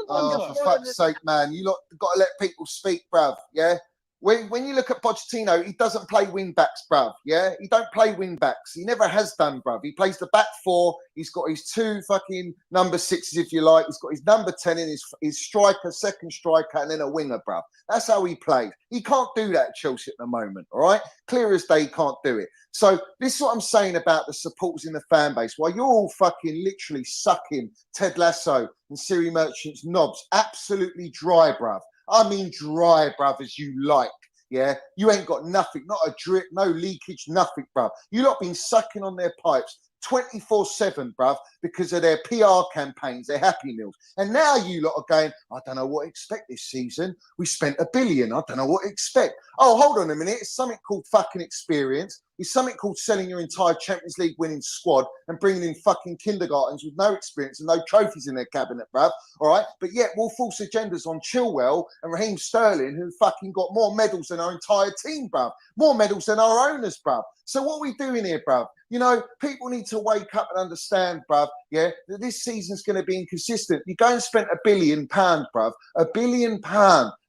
Oh, for fuck's sake, man. You lot got to let people speak, bruv, yeah? When you look at Pochettino, he doesn't play wing-backs, bruv, yeah? He don't play wing-backs. He never has done, bruv. He plays the back four. He's got his two fucking number sixes, if you like. He's got his number 10 in his striker, second striker, and then a winger, bruv. That's how he plays. He can't do that at Chelsea at the moment, all right? Clear as day, he can't do it. So this is what I'm saying about the supporters in the fan base. While you're all fucking literally sucking Ted Lasso and Siri Merchant's knobs, absolutely dry, bruv. I mean dry, bruv, as you like, yeah? You ain't got nothing, not a drip, no leakage, nothing, bruv. You lot been sucking on their pipes 24/7, bruv, because of their PR campaigns, their Happy Meals. And now you lot are going, I don't know what to expect this season. We spent $1 billion. I don't know what to expect. Oh, hold on a minute. It's something called fucking experience. It's something called selling your entire Champions League winning squad and bringing in fucking kindergartens with no experience and no trophies in their cabinet, bruv. All right? But yet we'll force agendas on Chilwell and Raheem Sterling, who fucking got more medals than our entire team, bruv. More medals than our owners, bruv. So what are we doing here, bruv? You know, people need to wake up and understand, bruv, yeah, that this season's going to be inconsistent. You go and spend £1 billion, bruv, £1 billion.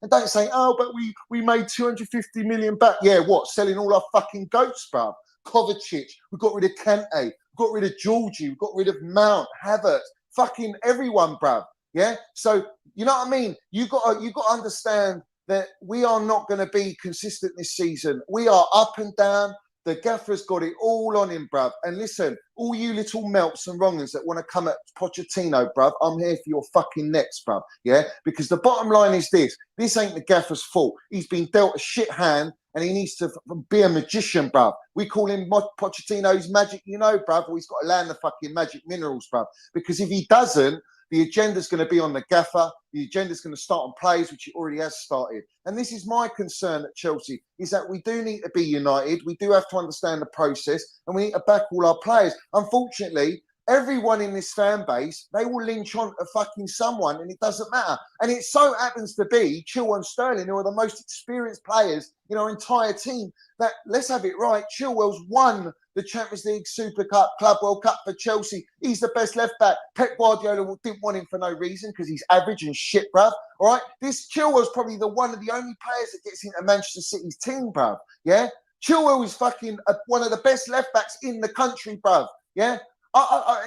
And don't say, oh, but we made 250 million back. Yeah, what? Selling all our fucking goats, bruv. Kovacic, we got rid of Kante, we got rid of Georgie, we got rid of Mount, Havertz, fucking everyone, bruv. Yeah? So, you know what I mean? You got to understand that we are not going to be consistent this season. We are up and down. The gaffer's got it all on him, bruv. And listen, all you little melts and wrongers that want to come at Pochettino, bruv, I'm here for your fucking necks, bruv. Yeah? Because the bottom line is this. This ain't the gaffer's fault. He's been dealt a shit hand and he needs to be a magician, bruv. We call him Pochettino's magic, you know, bruv. Well, he's got to land the fucking magic minerals, bruv. Because if he doesn't, the agenda's going to be on the gaffer. The agenda's going to start on players, which it already has started. And this is my concern at Chelsea, is that we do need to be united. We do have to understand the process, and we need to back all our players. Unfortunately, everyone in this fan base, they will lynch on to fucking someone, and it doesn't matter. And it so happens to be Chilwell and Sterling, who are the most experienced players in our entire team, that, let's have it right, Chilwell's won the Champions League, Super Cup, Club World Cup for Chelsea. He's the best left back. Pep Guardiola didn't want him for no reason because he's average and shit, bruv. All right? This Chilwell's probably one of the only players that gets into Manchester City's team, bruv. Yeah? Chilwell is fucking one of the best left backs in the country, bruv. Yeah?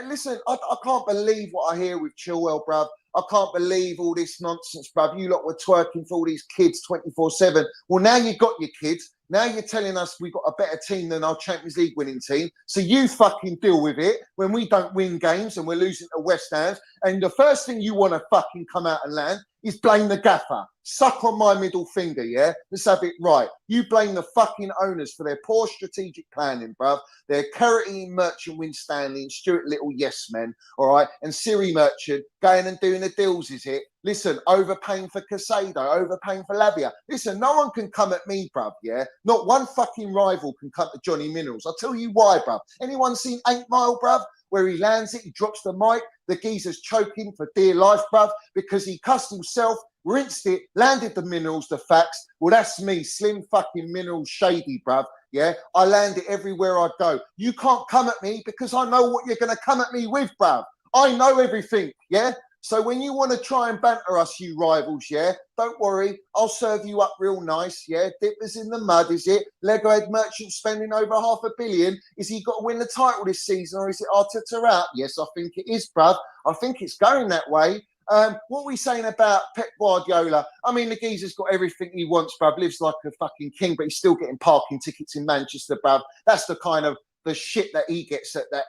Listen, I can't believe what I hear with Chilwell, bruv. I can't believe all this nonsense, bruv. You lot were twerking for all these kids 24/7. Well, now you got your kids. Now you're telling us we've got a better team than our Champions League winning team. So you fucking deal with it when we don't win games and we're losing to West Ham. And the first thing you want to fucking come out and land is blame the gaffer. Suck on my middle finger, yeah? Let's have it right. You blame the fucking owners for their poor strategic planning, bruv. They're Carrotty, Merchant, Winstanley, and Stuart Little yes men, all right? And Siri Merchant going and doing the deals, is it? Listen, overpaying for Casado, overpaying for Lavia. Listen, no one can come at me, bruv, yeah? Not one fucking rival can come to Johnny Minerals. I'll tell you why, bruv. Anyone seen 8 Mile, bruv? Where he lands it, he drops the mic, the geezer's choking for dear life, bruv, because he cussed himself, rinsed it, landed the minerals, the facts. Well, that's me, Slim fucking Minerals Shady, bruv. Yeah, I land it everywhere I go. You can't come at me because I know what you're going to come at me with, bruv. I know everything, yeah? So when you want to try and banter us, you rivals, yeah, don't worry. I'll serve you up real nice, yeah? Dippers in the mud, is it? Lego Head Merchant spending over $500 million. Is he got to win the title this season or is it Arteta out? Yes, I think it is, bruv. I think it's going that way. What are we saying about Pep Guardiola? I mean, the geezer's got everything he wants, bruv. Lives like a fucking king, but he's still getting parking tickets in Manchester, bruv. That's the kind of the shit that he gets at that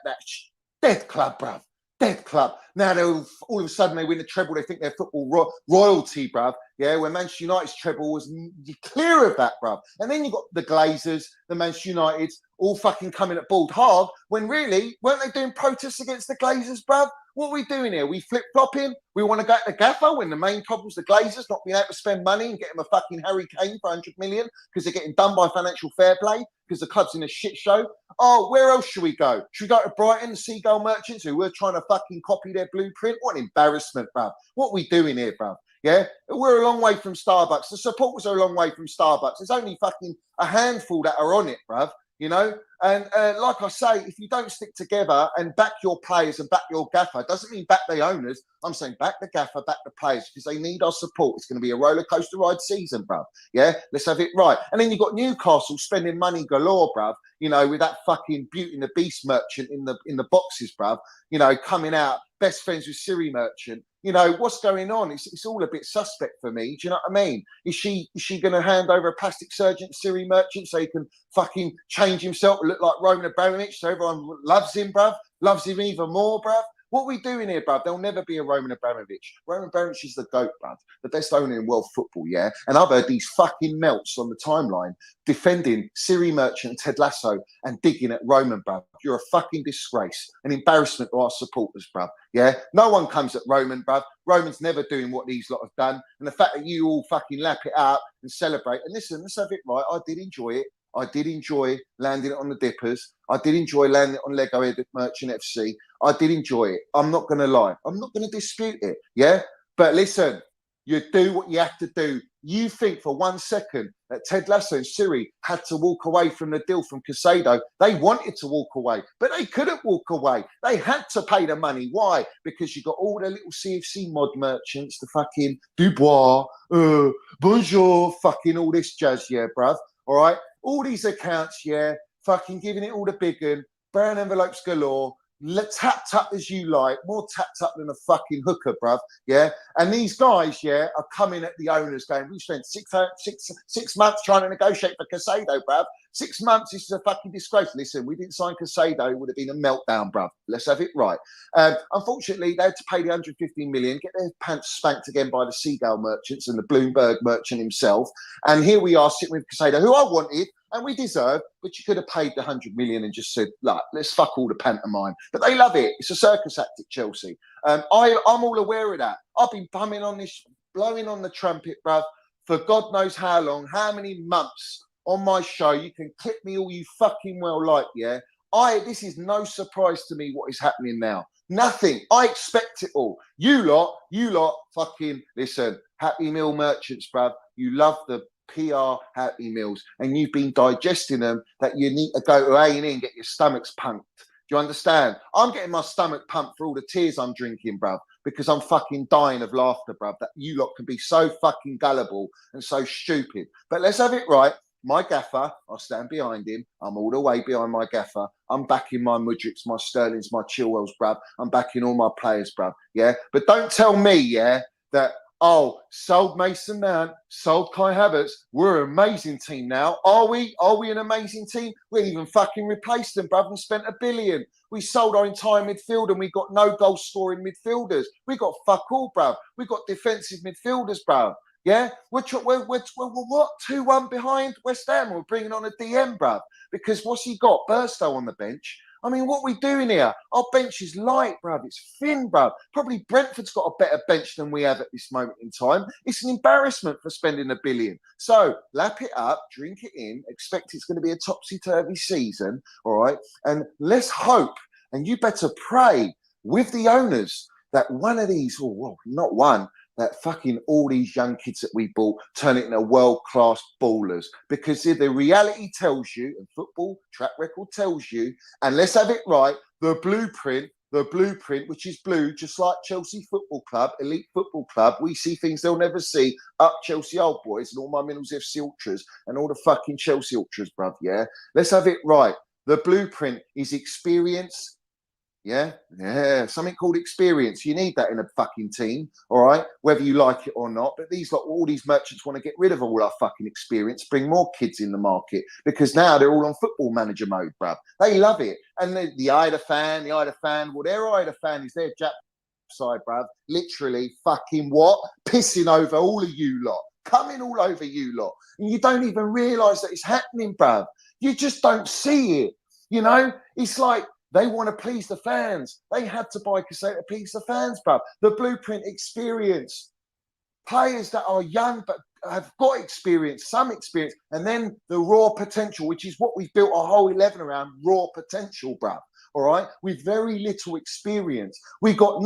death club, bruv. Dead club. Now all of a sudden they win the treble. They think they're football royalty, bruv. Yeah, when Manchester United's treble was clear of that, bruv. And then you got the Glazers, the Manchester Uniteds, all fucking coming at bald hard. When really, weren't they doing protests against the Glazers, bruv? What are we doing here? We flip-flopping? We want to go to the gaffer when the main problem's the Glazers not being able to spend money and get them a fucking Harry Kane for 100 million because they're getting done by financial fair play because the club's in a shit show. Oh, where else should we go? Should we go to Brighton, the Seagull Merchants, who we're trying to fucking copy their blueprint? What an embarrassment, bruv. What are we doing here, bruv? Yeah, we're a long way from Starbucks. The supporters are a long way from Starbucks. There's only fucking a handful that are on it, bruv. you know. And like I say, if you don't stick together and back your players and back your gaffer, doesn't mean back the owners. I'm saying back the gaffer, back the players, because they need our support. It's going to be a roller coaster ride season, bruv. Yeah, let's have it right. And then you've got Newcastle spending money galore, bruv. You know, with that fucking Beauty and the Beast merchant in the boxes, bruv. You know, coming out best friends with Siri merchant. You know, what's going on? It's all a bit suspect for me. Do you know what I mean? Is she going to hand over a plastic surgeon to Siri merchant so he can fucking change himself to look like Roman Abramovich so everyone loves him, bruv? Loves him even more, bruv? What are we doing here, bruv? There'll never be a Roman Abramovich. Roman Abramovich is the GOAT, bruv. The best owner in world football, yeah? And I've heard these fucking melts on the timeline defending Siri Merchant and Ted Lasso and digging at Roman, bruv. You're a fucking disgrace, an embarrassment to our supporters, bruv. Yeah? No one comes at Roman, bruv. Roman's never doing what these lot have done. And the fact that you all fucking lap it up and celebrate. And listen, let's have it right. I did enjoy it. I did enjoy landing it on the Dippers. I did enjoy landing it on Lego Edit Merchant FC. I did enjoy it. I'm not going to lie. I'm not going to dispute it. Yeah? But listen, you do what you have to do. You think for 1 second that Ted Lasso and Siri had to walk away from the deal from Casado. They wanted to walk away, but they couldn't walk away. They had to pay the money. Why? Because you got all the little CFC mod merchants, the fucking Dubois, bonjour, fucking all this jazz, yeah, bruv. All right? All these accounts, yeah, fucking giving it all the big un, brown envelopes galore, tapped up as you like, more tapped up than a fucking hooker, bruv, yeah? And these guys, yeah, are coming at the owners going, we spent six months trying to negotiate for Casado, bruv. 6 months, this is a fucking disgrace. Listen, we didn't sign Casado, it would have been a meltdown, bruv. Let's have it right. Unfortunately, they had to pay the 115 million, get their pants spanked again by the Seagull merchants and the Bloomberg merchant himself. And here we are sitting with Casado, who I wanted, and we deserve, but you could have paid the 100 million and just said, look, let's fuck all the pantomime. But they love it. It's a circus act at Chelsea. I'm all aware of that. I've been bumming on this, blowing on the trumpet, bruv, for God knows how long, how many months on my show. You can clip me all you fucking well like, yeah? This is no surprise to me what is happening now. Nothing. I expect it all. You lot, fucking, listen, Happy Meal merchants, bruv. You love the PR Happy Meals, and you've been digesting them that you need to go to A&E and get your stomachs pumped. Do you understand? I'm getting my stomach pumped for all the tears I'm drinking, bruv, because I'm fucking dying of laughter, bruv, that you lot can be so fucking gullible and so stupid. But let's have it right. My gaffer, I'll stand behind him. I'm all the way behind my gaffer. I'm backing my Mudricks, my Sterlings, my Chilwells, bruv. I'm backing all my players, bruv. Yeah? But don't tell me, yeah, that, oh, sold Mason Mount, sold Kai Havertz. We're an amazing team now. Are we? Are we an amazing team? We even fucking replaced them, bruv, and spent $1 billion. We sold our entire midfield and we got no goal scoring midfielders. We got fuck all, bruv. We got defensive midfielders, bruv. Yeah, we're what 2-1 behind West Ham. We're bringing on a DM, bruv, because what's he got? Burstow on the bench. I mean, what are we doing here? Our bench is light, bruv. It's thin, bruv. Probably Brentford's got a better bench than we have at this moment in time. It's an embarrassment for spending $1 billion. So lap it up, drink it in, expect it's going to be a topsy-turvy season, all right? And let's hope, and you better pray with the owners that one of these, or well, not one, that fucking all these young kids that we bought turn it into world-class ballers. Because the reality tells you, and football track record tells you, and let's have it right, the blueprint, which is blue, just like Chelsea Football Club, elite football club, we see things they'll never see, up Chelsea old boys and all my Middles FC ultras and all the fucking Chelsea ultras, bruv, yeah? Let's have it right. The blueprint is experience. Yeah, something called experience. You need that in a fucking team, all right? Whether you like it or not. But all these merchants want to get rid of all our fucking experience, bring more kids in the market, because now they're all on football manager mode, bruv. They love it. And the Ida fan, well, their Ida fan is their Jap side, bruv. Literally fucking what? Pissing over all of you lot. Coming all over you lot. And you don't even realise that it's happening, bruv. You just don't see it. You know? It's like, they want to please the fans. They had to buy Casado to please the fans, bruv. The blueprint experience. Players that are young but have got experience, some experience, and then the raw potential, which is what we've built our whole 11 around, raw potential, bruv. All right? With very little experience. We got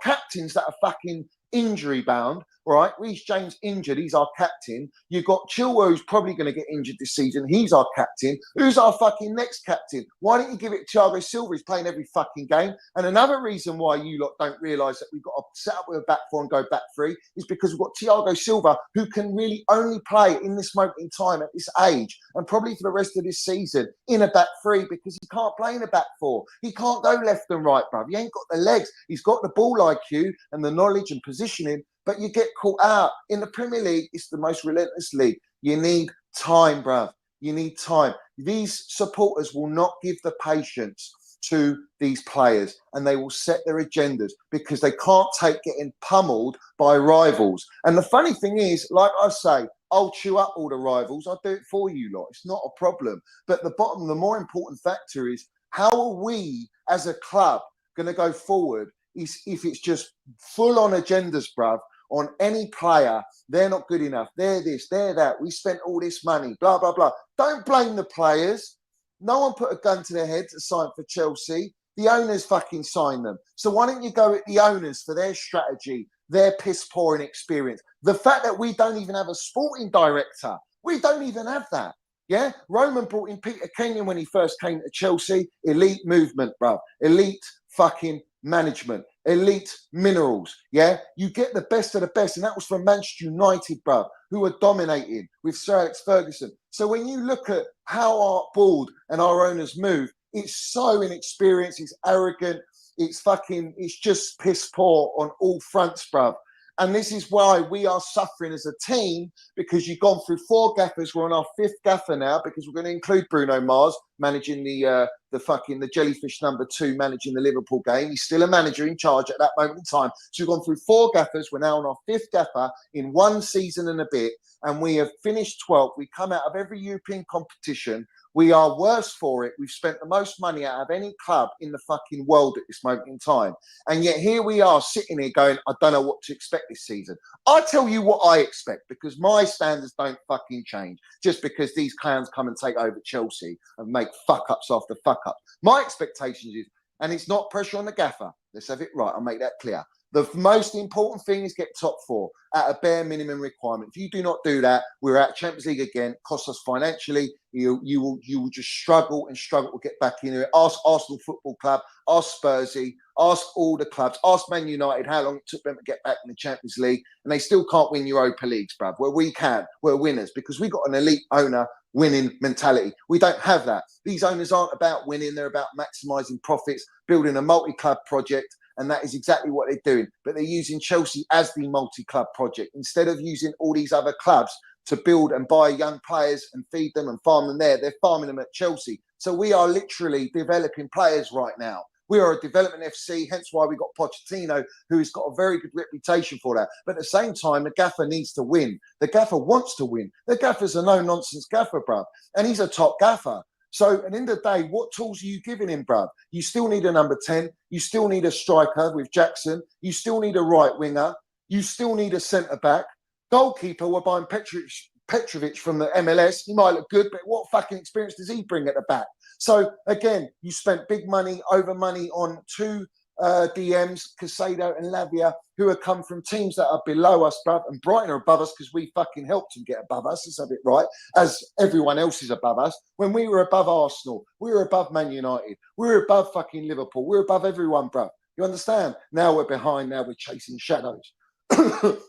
captains that are fucking injury bound. Right, Reece James injured. He's our captain. You've got Chilwell, who's probably going to get injured this season. He's our captain. Who's our fucking next captain? Why don't you give it to Thiago Silva? He's playing every fucking game. And another reason why you lot don't realise that we've got to set up with a back four and go back three is because we've got Thiago Silva, who can really only play in this moment in time at this age and probably for the rest of this season in a back three because he can't play in a back four. He can't go left and right, bruv. He ain't got the legs. He's got the ball IQ and the knowledge and positioning. But you get caught out. In the Premier League, it's the most relentless league. You need time, bruv. You need time. These supporters will not give the patience to these players and they will set their agendas because they can't take getting pummeled by rivals. And the funny thing is, like I say, I'll chew up all the rivals. I'll do it for you lot. It's not a problem. But the more important factor is how are we as a club going to go forward is if it's just full on agendas, bruv, on any player. They're not good enough. They're this, they're that. We spent all this money, blah, blah, blah. Don't blame the players. No one put a gun to their head to sign for Chelsea. The owners fucking signed them. So why don't you go at the owners for their strategy, their piss poor inexperience? The fact that we don't even have a sporting director. We don't even have that. Yeah, Roman brought in Peter Kenyon when he first came to Chelsea. Elite movement, bro. Elite fucking management. Elite minerals. Yeah, you get the best of the best, and that was from Manchester United, bro, who were dominating with Sir Alex Ferguson. So when you look at how our board and our owners move, it's so inexperienced. It's arrogant. It's just piss poor on all fronts, bro. And this is why we are suffering as a team, because you've gone through 4 gaffers. We're on our 5th gaffer now because we're going to include Bruno Mars managing the Jellyfish number 2 managing the Liverpool game. He's still a manager in charge at that moment in time. So we've gone through 4 gaffers. We're now on our 5th gaffer in 1 season and a bit, and we have finished 12th. We come out of every European competition. We are worse for it. We've spent the most money out of any club in the fucking world at this moment in time. And yet here we are sitting here going, I don't know what to expect this season. I tell you what I expect, because my standards don't fucking change just because these clowns come and take over Chelsea and make fuck-ups after fuck-ups. My expectations is, and it's not pressure on the gaffer. Let's have it right. I'll make that clear. The most important thing is get top 4 at a bare minimum requirement. If you do not do that, we're out of Champions League again. Costs us financially. You will just struggle and struggle to get back in there. Ask Arsenal Football Club, ask Spursy, ask all the clubs, ask Man United how long it took them to get back in the Champions League, and they still can't win Europa Leagues, bruv. Where we can, we're winners because we got an elite owner winning mentality. We don't have that. These owners aren't about winning. They're about maximising profits, building a multi-club project. And that is exactly what they're doing. But they're using Chelsea as the multi-club project instead of using all these other clubs to build and buy young players and feed them and farm them there. They're farming them at Chelsea. So we are literally developing players right now. We are a development FC, hence why we got Pochettino, who's got a very good reputation for that. But at the same time, the gaffer needs to win. The gaffer wants to win. The gaffer's a no-nonsense gaffer, bruv. And he's a top gaffer. So at the end of the day, what tools are you giving him, bruv? You still need a number 10. You still need a striker with Jackson. You still need a right winger. You still need a centre-back. Goalkeeper, we're buying Petrovic from the MLS. He might look good, but what fucking experience does he bring at the back? So again, you spent big money, over money on 2 DMs, Casado and Lavia, who have come from teams that are below us, bruv, and Brighton are above us because we fucking helped them get above us. Let's have it right, as everyone else is above us. When we were above Arsenal, we were above Man United, we were above fucking Liverpool, we were above everyone, bruv. You understand? Now we're behind, now we're chasing shadows.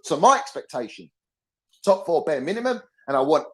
So my expectation, top 4 bare minimum, and I want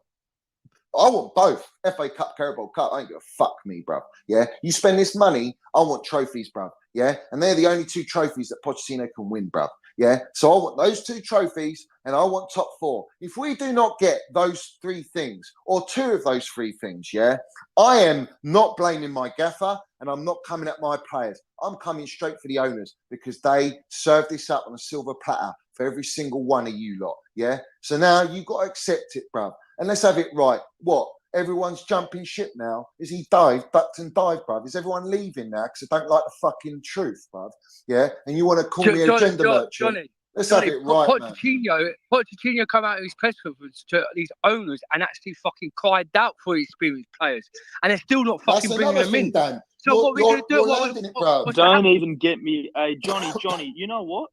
both. FA Cup, Carabao Cup, I ain't gonna fuck me, bruv. Yeah, you spend this money, I want trophies, bruv. Yeah, and they're the only 2 trophies that Pochettino can win, bruv. Yeah, so I want those 2 trophies and I want top 4. If we do not get those 3 things, or 2 of those 3 things, yeah, I am not blaming my gaffer and I'm not coming at my players. I'm coming straight for the owners because they served this up on a silver platter for every single one of you lot. Yeah, so now you've got to accept it, bruv. And let's have it right. What? Everyone's jumping ship now. Is he ducked and dived, bruv? Is everyone leaving now because they don't like the fucking truth, bruv? Yeah? And you want to call me a gender merchant? Let's have it right, Pochettino come out of his press conference to these owners and actually fucking cried out for experienced players. And they're still not fucking bringing them in. Dan. So what we're going to do... Don't even get me... Johnny, you know what?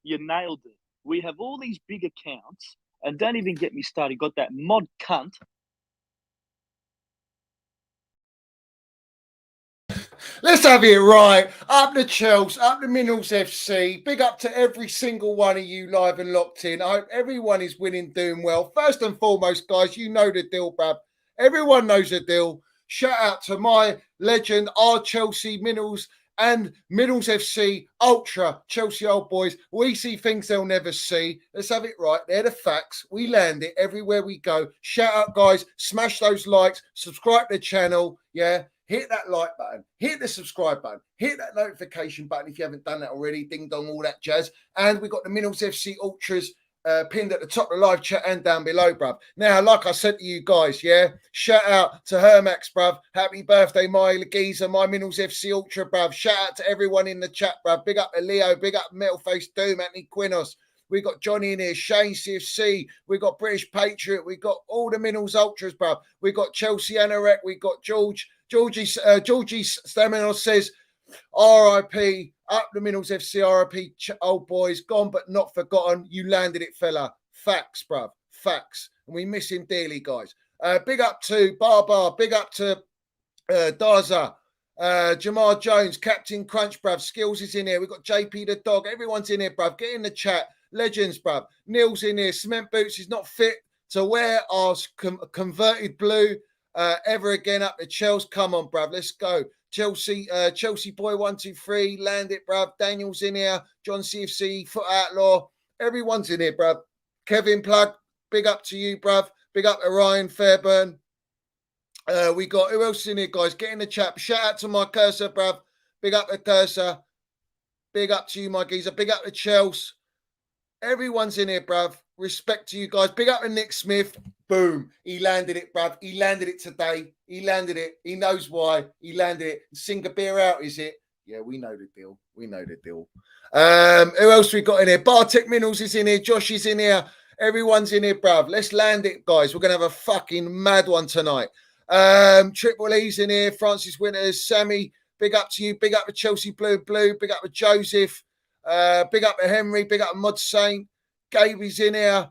You nailed it. We have all these big accounts, and don't even get me started. Got that mod cunt. Let's have it right. Up the Chelsea, up the Minerals FC. Big up to every single one of you live and locked in. I hope everyone is winning, doing well. First and foremost, guys, you know the deal, bruv. Everyone knows the deal. Shout out to my legend, our Chelsea Minerals and Minerals FC Ultra Chelsea old boys. We see things they'll never see. Let's have it right. They're the facts. We land it everywhere we go. Shout out, guys. Smash those likes. Subscribe to the channel. Yeah. Hit that like button, hit the subscribe button, hit that notification button if you haven't done that already, ding dong, all that jazz. And we've got the Minerals FC Ultras pinned at the top of the live chat and down below, bruv. Now, like I said to you guys, yeah, shout out to Hermax, bruv. Happy birthday, my geezer, my Minerals FC Ultra, bruv. Shout out to everyone in the chat, bruv. Big up to Leo, big up Metalface Doom, Anthony Quinos. We got Johnny in here, Shane CFC. We got British Patriot. We got all the Minerals Ultras, bruv. We got Chelsea Anorak. We got Georgie Staminos says, RIP, up the Minerals FC, RIP, old boys, gone but not forgotten. You landed it, fella. Facts, bruv. Facts. And we miss him dearly, guys. Big up to Bar. Big up to Daza. Jamar Jones, Captain Crunch, bruv. Skills is in here. We've got JP the dog. Everyone's in here, bruv. Get in the chat. Legends, bruv. Neil's in here. Cement Boots is not fit to wear our converted blue ever again up to Chelsea. Come on, bruv. Let's go. Chelsea boy 123. Land it, bruv. Daniel's in here. John CFC, Foot Outlaw. Everyone's in here, bruv. Kevin Plug, big up to you, bruv. Big up to Ryan Fairburn. We got, who else is in here, guys? Get in the chat. Shout out to my Cursor, bruv. Big up to Cursor. Big up to you, my geezer. Big up to Chelsea. Everyone's in here, bruv. Respect to you guys. Big up to Nick Smith. Boom. He landed it, bruv. He landed it today. He landed it. He knows why. He landed it. Sing a beer out, is it? Yeah, we know the deal. We know the deal. Who else we got in here? Bartek Minerals is in here. Josh is in here. Everyone's in here, bruv. Let's land it, guys. We're going to have a fucking mad one tonight. Triple E's in here. Francis Winters. Sammy, big up to you. Big up to Chelsea Blue. Big up to Joseph. Big up to Henry. Big up to Mod Saint. Gaby's in here.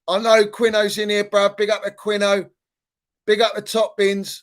I know Quino's in here, bruv. Big up to Quino. Big up to Top Bins.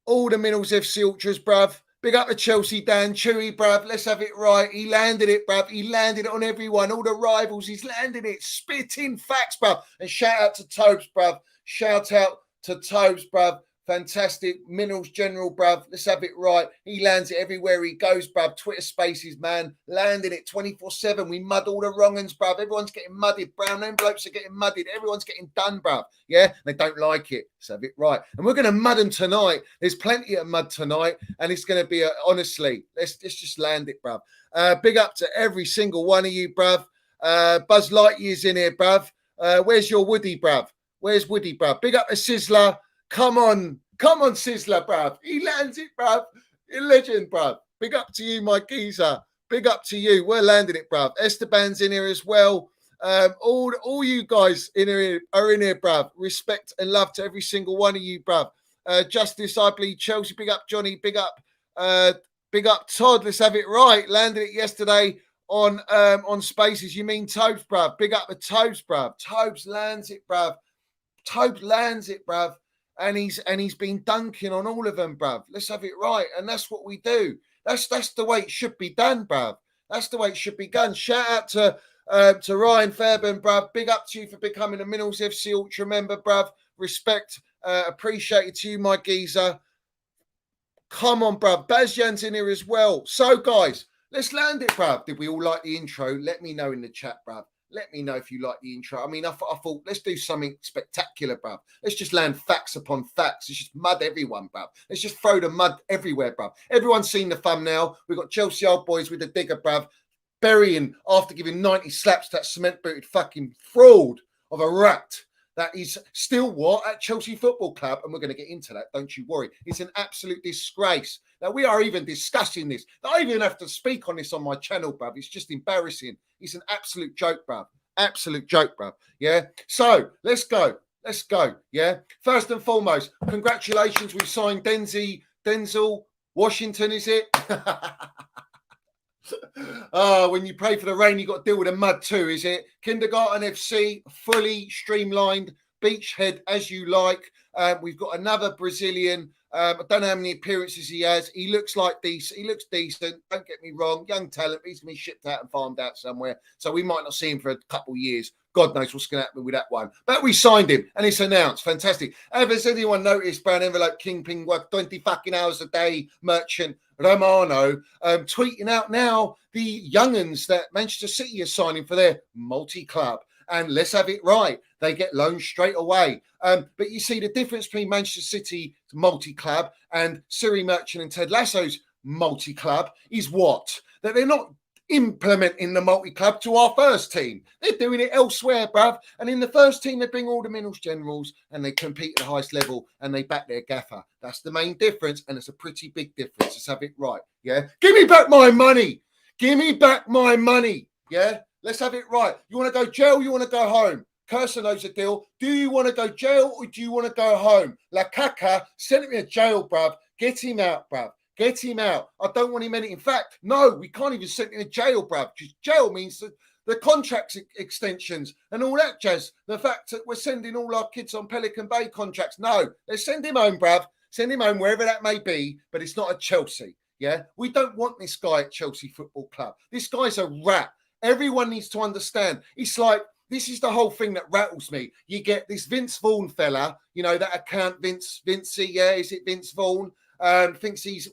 All the Minerals FC Ultras, bruv. Big up to Chelsea Dan. Chewy, bruv. Let's have it right. He landed it, bruv. He landed it on everyone. All the rivals. He's landed it. Spitting facts, bruv. And shout out to Tobes, bruv. Shout out to Tobes, bruv. Fantastic. Minerals General, bruv. Let's have it right. He lands it everywhere he goes, bruv. Twitter Spaces, man. Landing it 24/7. We mud all the wrong uns, bruv. Everyone's getting mudded. Brown envelopes are getting mudded. Everyone's getting done, bruv. Yeah? They don't like it. Let's have it right. And we're going to mud them tonight. There's plenty of mud tonight. And it's going to be, honestly, let's just land it, bruv. Big up to every single one of you, bruv. Buzz Lightyear's in here, bruv. Where's your Woody, bruv? Where's Woody, bruv? Big up to Sizzler. Come on, Sizzler, bruv. He lands it, bruv. A legend, bruv. Big up to you, my geezer. Big up to you. We're landing it, bruv. Esteban's in here as well. All you guys in here are in here, bruv. Respect and love to every single one of you, bruv. Justice, I believe Chelsea. Big up Johnny. Big up Todd. Let's have it right. Landed it yesterday on Spaces. You mean Tobes, bruv? Big up the Tobes, bruv. Tobes lands it, bruv. Tobes lands it, bruv. And he's been dunking on all of them, bruv. Let's have it right. And that's what we do. That's the way it should be done, bruv. That's the way it should be done. Shout out to Ryan Fairburn, bruv. Big up to you for becoming a Minerals FC Ultra member, bruv. Respect, appreciated to you, my geezer. Come on, bruv. Bazjan's in here as well. So, guys, let's land it, bruv. Did we all like the intro? Let me know in the chat, bruv. Let me know if you like the intro. I mean, I thought, let's do something spectacular, bruv. Let's just land facts upon facts. Let's just mud everyone, bruv. Let's just throw the mud everywhere, bruv. Everyone's seen the thumbnail. We've got Chelsea old boys with the digger, bruv, burying after giving 90 slaps to that cement-booted fucking fraud of a rat that is still what at Chelsea Football Club, and we're going to get into that, don't you worry. It's an absolute disgrace that we are even discussing this. I even have to speak on this on my channel, bruv. It's just embarrassing. It's an absolute joke, bruv. Absolute joke, bruv. Yeah. So let's go. Let's go. Yeah. First and foremost, congratulations. We've signed Denzel Washington, is it? When you pray for the rain, you got to deal with the mud too, is it? Kindergarten FC, fully streamlined, beachhead as you like. We've got another Brazilian. I don't know how many appearances he has. He looks like decent. He looks decent. Don't get me wrong. Young talent. He's going to be shipped out and farmed out somewhere. So we might not see him for a couple of years. God knows what's going to happen with that one. But we signed him and it's announced. Fantastic. Has anyone noticed Brown Envelope Kingpin work 20 fucking hours a day merchant Romano tweeting out now the younguns that Manchester City are signing for their multi-club? And let's have it right. They get loaned straight away. But you see the difference between Manchester City's multi-club and Siri Merchant and Ted Lasso's multi-club is what? That they're not implementing the multi-club to our first team. They're doing it elsewhere, bruv. And in the first team, they bring all the minerals generals and they compete at the highest level and they back their gaffer. That's the main difference. And it's a pretty big difference. Let's have it right. Yeah. Give me back my money. Give me back my money. Yeah. Let's have it right. You want to go jail? You want to go home? Cursor knows the deal. Do you want to go jail or do you want to go home? La Caca, send him to jail, bruv. Get him out, bruv. Get him out. I don't want him any. In fact, no, we can't even send him to jail, bruv. Jail means the contract extensions and all that jazz. The fact that we're sending all our kids on Pelican Bay contracts. No, let's send him home, bruv. Send him home wherever that may be, but it's not at Chelsea. Yeah, we don't want this guy at Chelsea Football Club. This guy's a rat. Everyone needs to understand. It's like, this is the whole thing that rattles me. You get this Vince Vaughn fella, you know, that account Vincey, yeah, is it Vince Vaughn? Thinks he's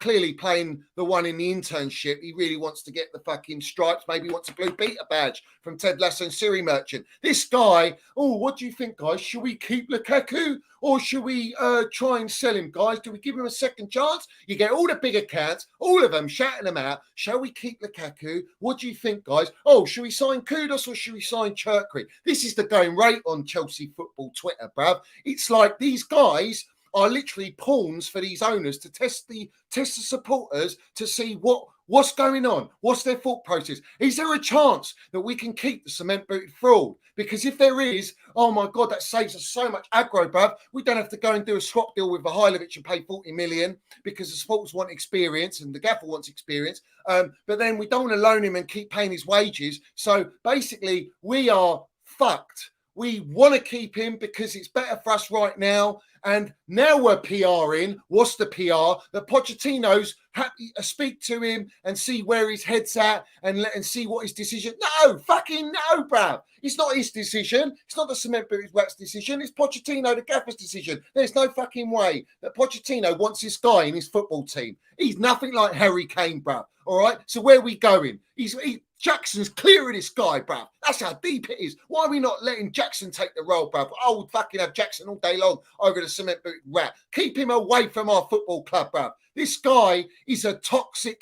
clearly playing the one in the internship. He really wants to get the fucking stripes. Maybe he wants a blue beta badge from Ted Lasso and Siri Merchant. This guy, what do you think, guys? Should we keep Lukaku or should we try and sell him, guys? Do we give him a second chance? You get all the big accounts, all of them shouting them out. Shall we keep Lukaku? What do you think, guys? Should we sign Kudos or should we sign Chirkry? This is the going rate on Chelsea football Twitter, bruv. It's like these guys are literally pawns for these owners to test the supporters to see what's going on, what's their thought process. Is there a chance that we can keep the cement-booted fraud? Because if there is, oh my God, that saves us so much aggro, bruv. We don't have to go and do a swap deal with Mihailovic and pay 40 million because the supporters want experience and the gaffer wants experience. But then we don't want to loan him and keep paying his wages. So basically, we are fucked. We want to keep him because it's better for us right now. And now we're PRing. What's the PR? That Pochettino's happy to speak to him and see where his head's at and see what his decision. No, fucking no, bruv. It's not his decision. It's not the cement booted wax decision. It's Pochettino, the gaffer's decision. There's no fucking way that Pochettino wants this guy in his football team. He's nothing like Harry Kane, bruv. All right. So where are we going? Jackson's clear of this guy, bruv. That's how deep it is. Why are we not letting Jackson take the role, bruv? I would fucking have Jackson all day long over the cement booted rat. Keep him away from our football club, bruv. This guy is a toxic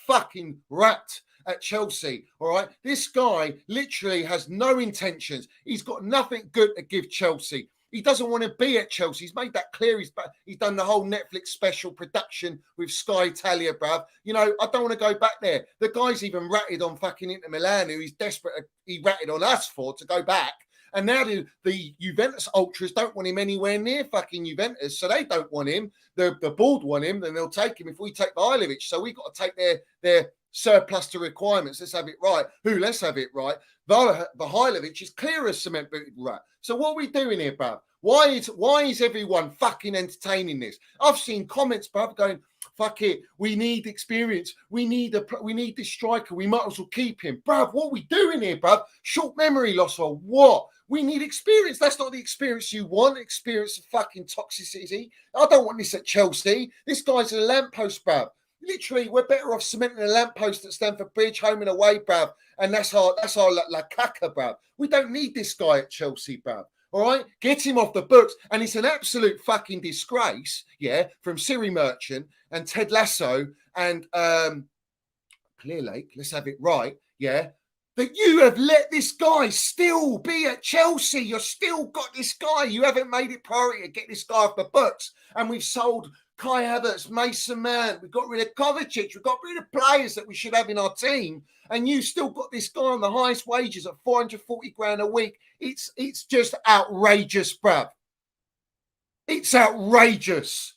fucking rat at Chelsea, all right? This guy literally has no intentions. He's got nothing good to give Chelsea. He doesn't want to be at Chelsea. He's made that clear. He's done the whole Netflix special production with Sky Italia, bruv. You know, I don't want to go back there. The guy's even ratted on fucking Inter Milan, who he's desperate. He ratted on us for to go back. And now the Juventus ultras don't want him anywhere near fucking Juventus, so they don't want him. The board want him, then they'll take him if we take Mihailovic. So we've got to take their surplus to requirements. Let's have it right. Let's have it right. Mihailovic is clear as cement-booted rat. So what are we doing here, bruv? Why is everyone fucking entertaining this? I've seen comments, bruv, going, fuck it, we need experience. We need this striker. We might as well keep him. Bruv, what are we doing here, bruv? Short memory loss or what? We need experience. That's not the experience you want. Experience of fucking toxicity. I don't want this at Chelsea. This guy's a lamppost, bruv. Literally, we're better off cementing a lamppost at Stamford Bridge, home and away, bruv. And that's our la caca, bruv. We don't need this guy at Chelsea, bruv. All right, get him off the books. And it's an absolute fucking disgrace, yeah, from Siri Merchant and Ted Lasso and Clear Lake, let's have it right, yeah, that you have let this guy still be at Chelsea. You've still got this guy. You haven't made it priority to get this guy off the books. And we've sold Kai Havertz, Mason Mount. We've got rid of Kovacic. We've got rid of players that we should have in our team. And you still got this guy on the highest wages at 440 grand a week. It's just outrageous, bruv. It's outrageous.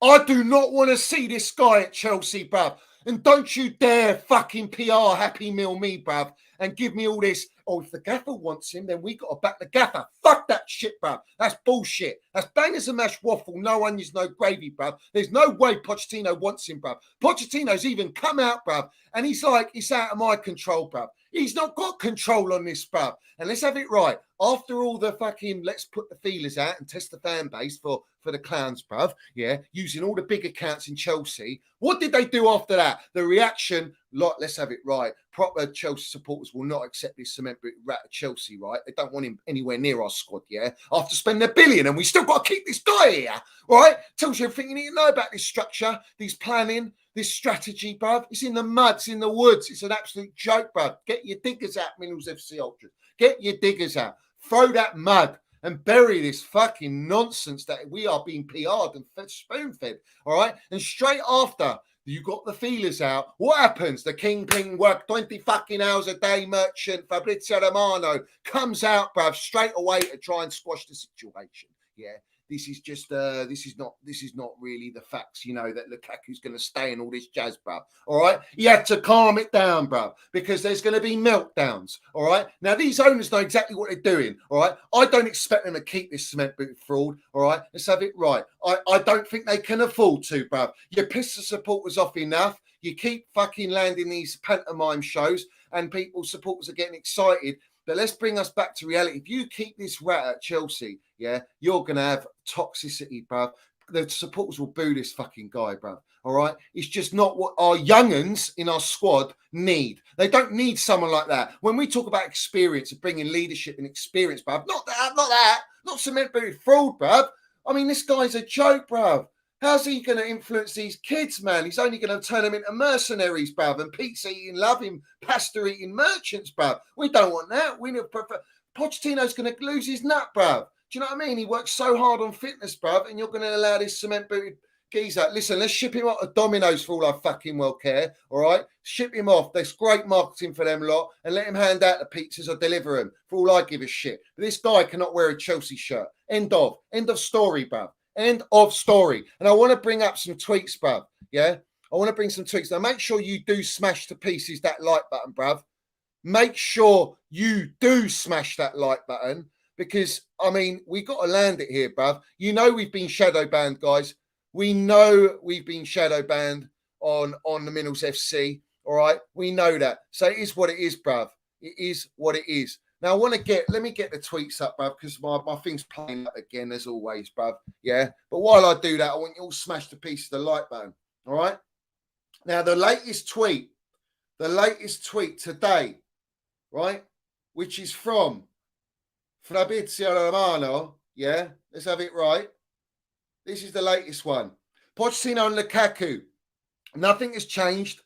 I do not want to see this guy at Chelsea, bruv. And don't you dare fucking PR Happy Meal me, bruv, and give me all this. Oh, if the gaffer wants him, then we got to back the gaffer. Fuck that shit, bruv. That's bullshit. That's bangers and mash waffle. No onions, no gravy, bruv. There's no way Pochettino wants him, bruv. Pochettino's even come out, bruv, and he's like, it's out of my control, bruv. He's not got control on this, bruv. And let's have it right. After all the fucking, let's put the feelers out and test the fan base for the clowns, bruv. Yeah, using all the big accounts in Chelsea. What did they do after that? The reaction, like, let's have it right. Proper Chelsea supporters will not accept this cement brick rat of Chelsea, right? They don't want him anywhere near our squad, yeah? After spending $1 billion, and we still got to keep this guy here, right? Tells you everything you need to know about this structure, this planning, this strategy, bruv. It's in the mud, it's in the woods. It's an absolute joke, bruv. Get your diggers out, Minerals FC Ultras. Get your diggers out. Throw that mud and bury this fucking nonsense that we are being PR'd and spoon-fed, all right? And straight after you got the feelers out, what happens? The kingpin work 20 fucking hours a day merchant, Fabrizio Romano, comes out, bruv, straight away to try and squash the situation, yeah? This is just, this is not really the facts, you know, that Lukaku's going to stay and all this jazz, bruv. All right. You had to calm it down, bruv, because there's going to be meltdowns. All right. Now, these owners know exactly what they're doing. All right. I don't expect them to keep this cement boot fraud. All right. Let's have it right. I don't think they can afford to, bruv. You piss the supporters off enough. You keep fucking landing these pantomime shows and supporters are getting excited. But let's bring us back to reality. If you keep this rat at Chelsea, yeah, you're going to have toxicity, bruv. The supporters will boo this fucking guy, bruv. All right? It's just not what our young'uns in our squad need. They don't need someone like that. When we talk about experience and bringing leadership and experience, bruv, not cement booted fraud, bruv. I mean, this guy's a joke, bruv. How's he going to influence these kids, man? He's only going to turn them into mercenaries, bruv, and pizza-eating, loving, pasta-eating merchants, bruv. We don't want that. We prefer. Pochettino's going to lose his nut, bruv. Do you know what I mean? He works so hard on fitness, bruv, and you're going to allow this cement-booted geezer. Listen, let's ship him off to Domino's for all I fucking well care, all right? Ship him off. There's great marketing for them lot, and let him hand out the pizzas or deliver them for all I give a shit. But this guy cannot wear a Chelsea shirt. End of story, bruv. End of story. And I want to bring up some tweets, bruv. Yeah? I want to bring some tweets. Now, make sure you do smash to pieces that like button, bruv. Make sure you do smash that like button because, I mean, we got to land it here, bruv. You know we've been shadow banned, guys. We know we've been shadow banned on the Minerals FC, all right? We know that. So it is what it is, bruv. It is what it is. Now, let me get the tweets up, bruv, because my thing's playing up again, as always, bruv. Yeah. But while I do that, I want you all smash the piece of the like button. All right. Now, the latest tweet today, right, which is from Fabrizio Romano. Yeah. Let's have it right. This is the latest one. Pochettino and Lukaku. Nothing has changed.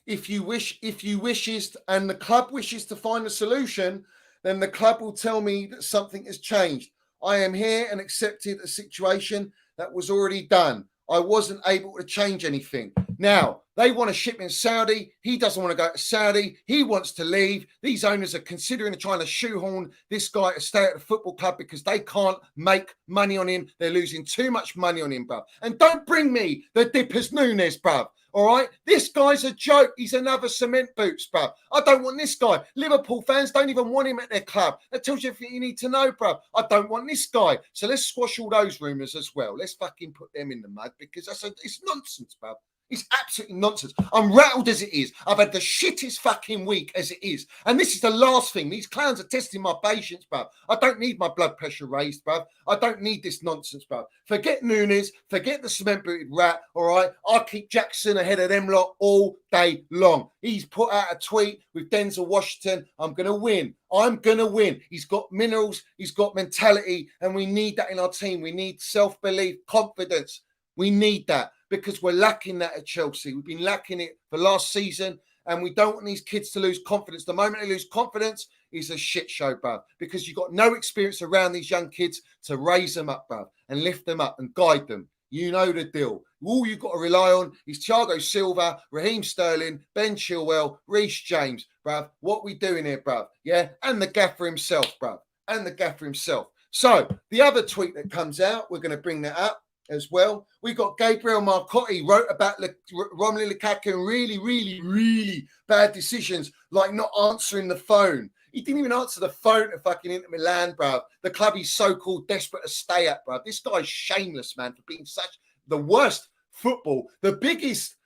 If you wishes and the club wishes to find a solution, then the club will tell me that something has changed. I am here and accepted a situation that was already done. I wasn't able to change anything. Now, they want to ship in Saudi. He doesn't want to go to Saudi. He wants to leave. These owners are considering trying to shoehorn this guy to stay at the football club because they can't make money on him. They're losing too much money on him, bruv. And don't bring me the Dippers Nunes, bruv. All right, this guy's a joke. He's another cement boots, bruv. I don't want this guy. Liverpool fans don't even want him at their club. That tells you everything you need to know, bruv. I don't want this guy. So let's squash all those rumours as well. Let's fucking put them in the mud because it's nonsense, bruv. It's absolutely nonsense. I'm rattled as it is. I've had the shittest fucking week as it is. And this is the last thing. These clowns are testing my patience, bruv. I don't need my blood pressure raised, bruv. I don't need this nonsense, bruv. Forget Nunes. Forget the cement-booted rat, all right? I'll keep Jackson ahead of them lot all day long. He's put out a tweet with Denzel Washington. I'm going to win. I'm going to win. He's got minerals. He's got mentality. And we need that in our team. We need self-belief, confidence. We need that. Because we're lacking that at Chelsea. We've been lacking it for last season, and we don't want these kids to lose confidence. The moment they lose confidence, it's a shit show, bruv. Because you've got no experience around these young kids to raise them up, bruv, and lift them up and guide them. You know the deal. All you've got to rely on is Thiago Silva, Raheem Sterling, Ben Chilwell, Reece James, bruv. What we doing here, bruv? Yeah, and the gaffer himself, bruv. And the gaffer himself. So, the other tweet that comes out, we're going to bring that up. as well. We got Gabriel Marcotti wrote about Romelu Lukaku and really, really, really bad decisions like not answering the phone. He didn't even answer the phone to fucking Inter Milan, bruv. The club he's so-called desperate to stay at, bruv. This guy's shameless, man, for being such the worst football, the biggest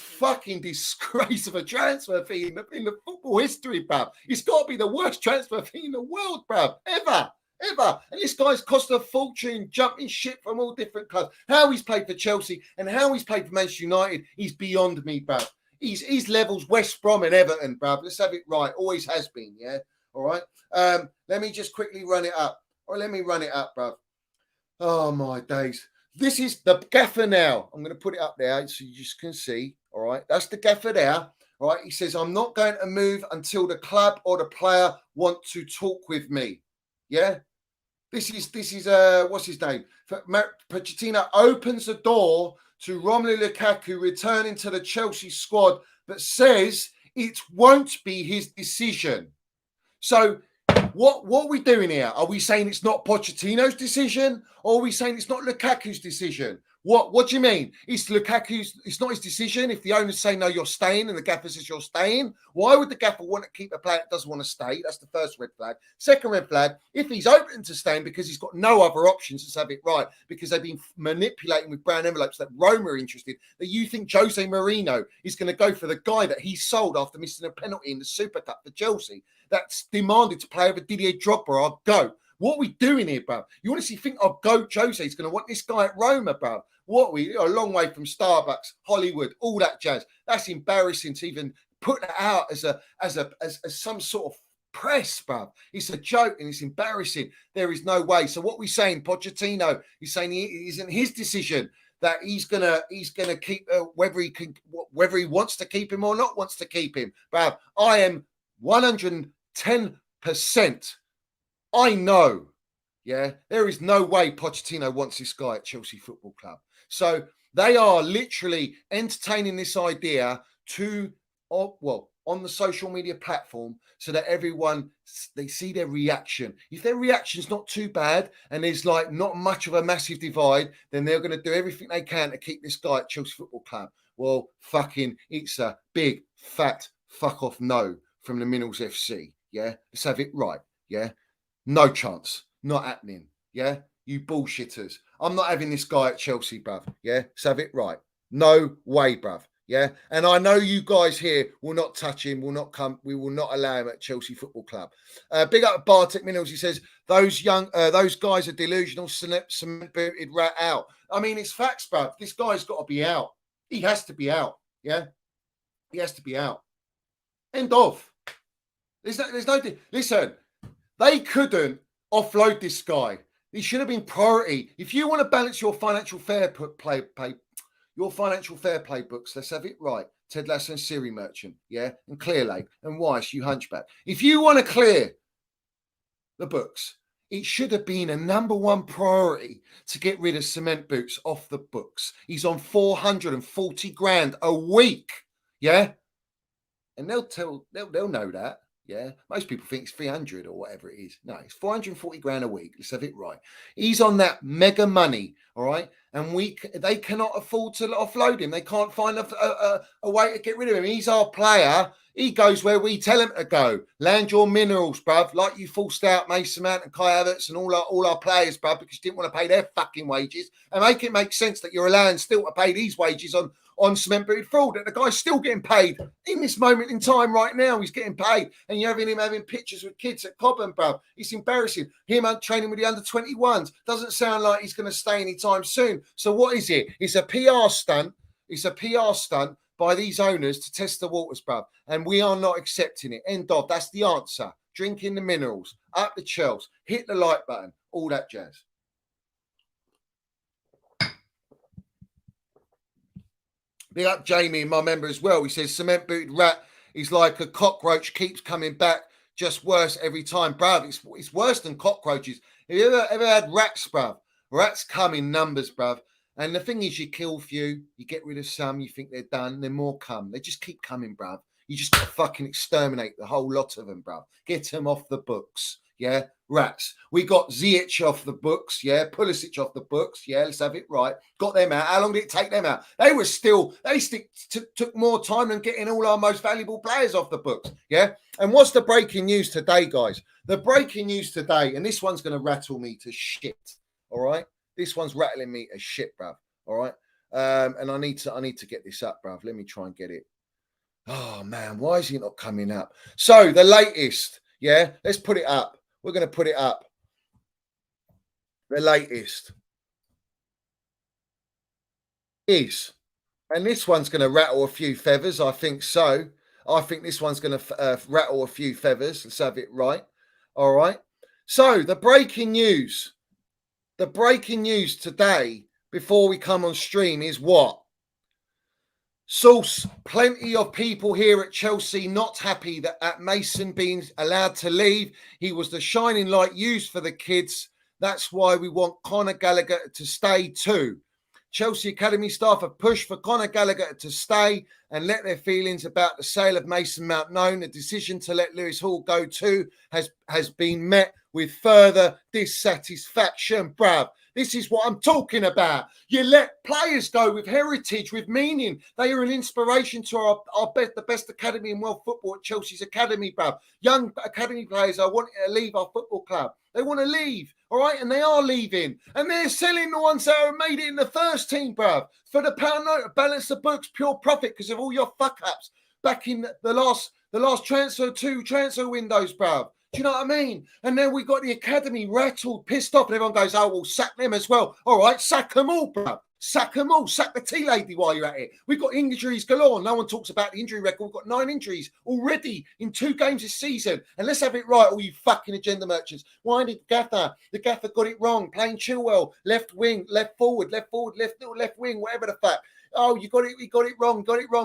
fucking disgrace of a transfer fee in the football history, bruv. It's got to be the worst transfer fee in the world, bruv, ever. And this guy's cost a fortune, jumping ship from all different clubs. How he's played for Chelsea and how he's played for Manchester United is beyond me, bruv. He's levels West Brom and Everton, bruv. Let's have it right. Always has been, yeah? All right? Let me just quickly run it up. Let me run it up, bruv. Oh, my days. This is the gaffer now. I'm going to put it up there so you just can see. All right? That's the gaffer there. All right? He says, I'm not going to move until the club or the player want to talk with me. Yeah? This is what's his name? Pochettino opens the door to Romelu Lukaku returning to the Chelsea squad, but says it won't be his decision. So what are we doing here? Are we saying it's not Pochettino's decision, or are we saying it's not Lukaku's decision? What do you mean? It's not his decision if the owners say no, you're staying, and the gaffer says you're staying. Why would the gaffer want to keep a player that doesn't want to stay? That's the first red flag. Second red flag, if he's open to staying because he's got no other options, let's have it right, because they've been manipulating with brown envelopes that Roma are interested, that you think Jose Mourinho is going to go for the guy that he sold after missing a penalty in the Super Cup for Chelsea, that's demanded to play over Didier Drogba. I'll go. What are we doing here, bruv? You honestly think I'll go Jose is going to want this guy at Roma, bruv? What are we? A long way from Starbucks, Hollywood, all that jazz. That's embarrassing to even put that out as some sort of press, bruv. It's a joke and it's embarrassing. There is no way. So what we saying, Pochettino? He's saying it isn't his decision that he's gonna keep whether he wants to keep him or not wants to keep him, bruv. I am 110%. I know, yeah, there is no way Pochettino wants this guy at Chelsea Football Club. So they are literally entertaining this idea on the social media platform so that everyone, they see their reaction. If their reaction's not too bad and there's like not much of a massive divide, then they're going to do everything they can to keep this guy at Chelsea Football Club. Well, fucking, it's a big, fat, fuck off no from the Minerals FC. Yeah, let's have it right. Yeah, no chance, not happening. Yeah, you bullshitters. I'm not having this guy at Chelsea, bruv. Yeah, let's have it right. No way, bruv. Yeah, and I know you guys here will not touch him, will not come. We will not allow him at Chelsea Football Club. Big up Bartek Minerals. He says those guys are delusional, cement booted rat out. I mean, it's facts, bruv. This guy's got to be out. He has to be out. Yeah, he has to be out. End of. There's no. Listen, they couldn't offload this guy. He should have been priority. If you want to balance your financial fair play books, let's have it right. Ted Lasso and Siri Merchant, yeah, and Clearlake and Weiss, you hunchback. If you want to clear the books, it should have been a number one priority to get rid of Cement Boots off the books. He's on 440 grand a week, yeah, and they'll know that. Yeah, most people think it's 300 or whatever it is. No, it's 440 grand a week. Let's have it right. He's on that mega money, all right? And they cannot afford to offload him. They can't find a way to get rid of him. He's our player. He goes where we tell him to go. Land your minerals, bruv. Like you forced out Mason Mount and Kai Havertz and all our players, bruv, because you didn't want to pay their fucking wages. And make it make sense that you're allowing still to pay these wages on cement booted fraud, that the guy's still getting paid in this moment in time right now. He's getting paid, and you're having him having pictures with kids at Cobham, bruv. It's embarrassing. Him training with the under-21s doesn't sound like he's going to stay anytime soon. So what is it? It's a PR stunt. It's a PR stunt by these owners to test the waters, bruv, and we are not accepting it. End of. That's the answer. Drinking the minerals, up the Chels, hit the like button, all that jazz. Big up Jamie, my member as well. He says cement booted rat is like a cockroach, keeps coming back, just worse every time, bruv. It's worse than cockroaches. Have you ever had rats, bruv? Rats come in numbers, bruv. And the thing is, you kill a few, you get rid of some, you think they're done, then more come. They just keep coming, bruv. You just got to fucking exterminate the whole lot of them, bruv. Get them off the books. Yeah, rats. We got Ziyech off the books. Yeah, Pulisic off the books. Yeah, let's have it right. Got them out. How long did it take them out? Took more time than getting all our most valuable players off the books. Yeah. And what's the breaking news today, guys? The breaking news today, and this one's going to rattle me to shit. All right, this one's rattling me to shit, bruv. All right, and I need to get this up, bruv. Let me try and get it. Oh man, why is he not coming up? So the latest, yeah, let's put it up. We're going to put it up. The latest is, and this one's going to rattle a few feathers. I think so. I think this one's going to rattle a few feathers. Let's have it right. All right. So the breaking news today, before we come on stream, is what? Source, plenty of people here at Chelsea not happy that at Mason being allowed to leave. He was the shining light used for the kids. That's why we want Conor Gallagher to stay too. Chelsea Academy staff have pushed for Conor Gallagher to stay and let their feelings about the sale of Mason Mount known. The decision to let Lewis Hall go too has been met with further dissatisfaction. Bruv, this is what I'm talking about. You let players go with heritage, with meaning. They are an inspiration to the best academy in world football at Chelsea's Academy, bruv. Young academy players are wanting to leave our football club. They want to leave, all right? And they are leaving. And they're selling the ones that have made it in the first team, bruv. For the pound note, balance the books, pure profit because of all your fuck-ups back in the last transfer windows, bruv. Do you know what I mean? And then we got the academy rattled, pissed off, and everyone goes, oh, we'll sack them as well. All right, sack them all, bruv. Sack them all. Sack the tea lady while you're at it. We've got injuries galore. No one talks about the injury record. We've got 9 injuries already in 2 games this season. And let's have it right, all you fucking agenda merchants. Why did the gaffer got it wrong? Playing Chilwell, left wing, left forward, left wing, whatever the fuck. Oh, you got it wrong.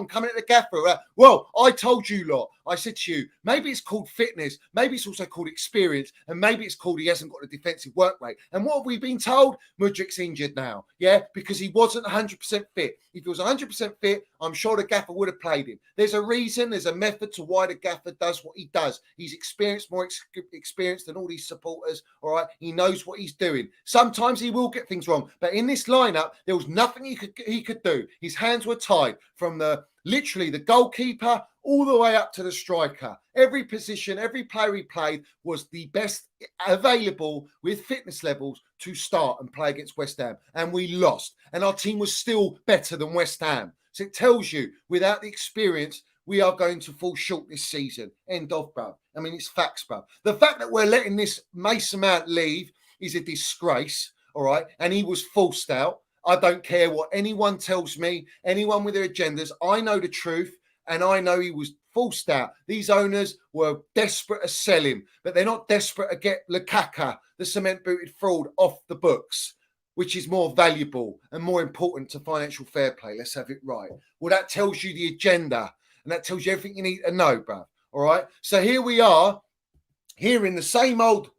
Coming at the gaffer. Well, I told you lot. I said to you, maybe it's called fitness. Maybe it's also called experience. And maybe it's called he hasn't got the defensive work rate. And what have we been told? Mudrik's injured now. Yeah, because he wasn't 100% fit. If he was 100% fit, I'm sure the gaffer would have played him. There's a reason, there's a method to why the gaffer does what he does. He's experienced, more experienced than all these supporters. All right, he knows what he's doing. Sometimes he will get things wrong. But in this lineup, there was nothing he could do. His hands were tied from literally the goalkeeper all the way up to the striker. Every position, every player he played was the best available with fitness levels to start and play against West Ham. And we lost. And our team was still better than West Ham. So it tells you, without the experience, we are going to fall short this season. End of, bruv. I mean, it's facts, bruv. The fact that we're letting this Mason Mount leave is a disgrace, all right? And he was forced out. I don't care what anyone tells me, anyone with their agendas. I know the truth, and I know he was forced out. These owners were desperate to sell him, but they're not desperate to get Lukaku, the cement-booted fraud, off the books, which is more valuable and more important to financial fair play. Let's have it right. Well, that tells you the agenda, and that tells you everything you need to know, bruv. All right? So here we are, hearing the same old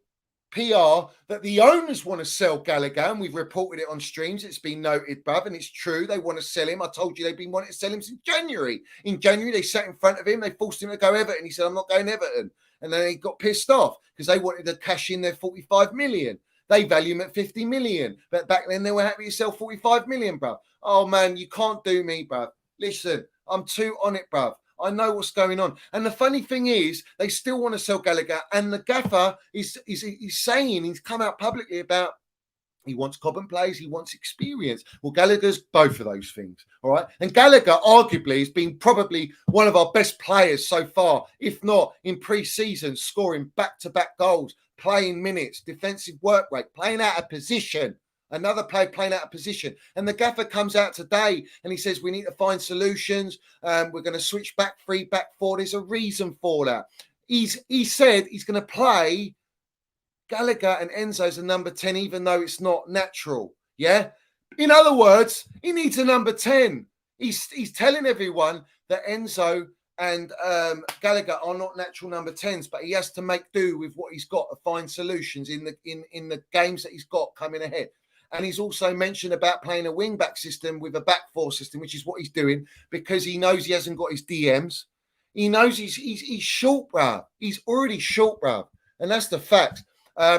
PR that the owners want to sell Gallagher, and we've reported it on streams. It's been noted, bruv, and it's true. They want to sell him. I told you they've been wanting to sell him since January. In January, they sat in front of him. They forced him to go Everton. He said, I'm not going Everton. And then he got pissed off because they wanted to cash in their 45 million. They value him at 50 million. But back then, they were happy to sell 45 million, bruv. Oh, man, you can't do me, bruv. Listen, I'm too on it, bruv. I know what's going on. And the funny thing is, they still want to sell Gallagher. And the gaffer is saying, he's come out publicly about he wants Cobham plays, he wants experience. Well, Gallagher's both of those things, all right? And Gallagher, arguably, has been probably one of our best players so far, if not in pre-season, scoring back-to-back goals, playing minutes, defensive work rate, playing out of position. Another player playing out of position. And the gaffer comes out today and he says, we need to find solutions. We're going to switch back 3, back 4. There's a reason for that. He said he's going to play Gallagher and Enzo as a number 10, even though it's not natural. Yeah. In other words, he needs a number 10. He's telling everyone that Enzo and Gallagher are not natural number 10s, but he has to make do with what he's got to find solutions in the games that he's got coming ahead. And he's also mentioned about playing a wing-back system with a back 4 system, which is what he's doing because he knows he hasn't got his DMs. He knows he's short, bruv. He's already short, bruv. And that's the fact.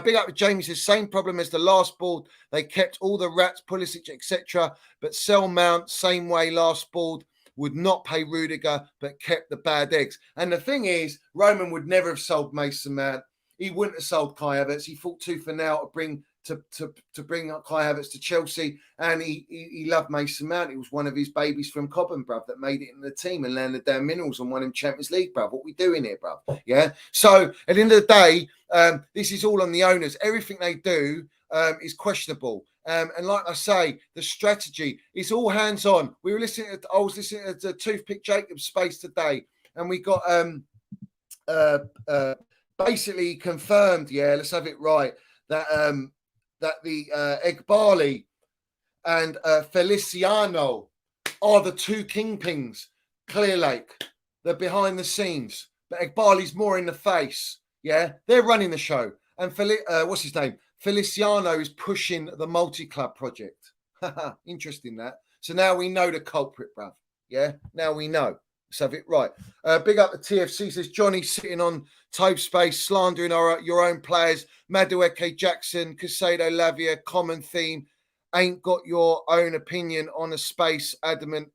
Big up to Jamie says, same problem as the last board. They kept all the rats, Pulisic, etc. But sell Mount, same way last board. Would not pay Rudiger, but kept the bad eggs. And the thing is, Roman would never have sold Mason Mount. He wouldn't have sold Kai Havertz. He fought tooth and nail to bring Kai Havertz to Chelsea, and he loved Mason Mount. It was one of his babies from Cobham, bruv, that made it in the team and landed down minerals and won him Champions League, bruv. What we doing here, bruv? Yeah. So at the end of the day, this is all on the owners. Everything they do is questionable. And like I say, the strategy is all hands on. I was listening to Toothpick Jacobs Space today, and we got basically confirmed. Yeah, let's have it right. That the Egbali and Feliciano are the two kingpins. Clear Lake, they're behind the scenes, but Egbali's more in the face. Yeah, they're running the show, and what's his name? Feliciano is pushing the multi-club project. Interesting that. So now we know the culprit, bruv. Yeah, now we know. Let's have it right. Big up the TFC says, Johnny sitting on Tobe Space, slandering your own players. Madueke, Jackson, Casado, Lavia, common theme. Ain't got your own opinion on a space, adamant.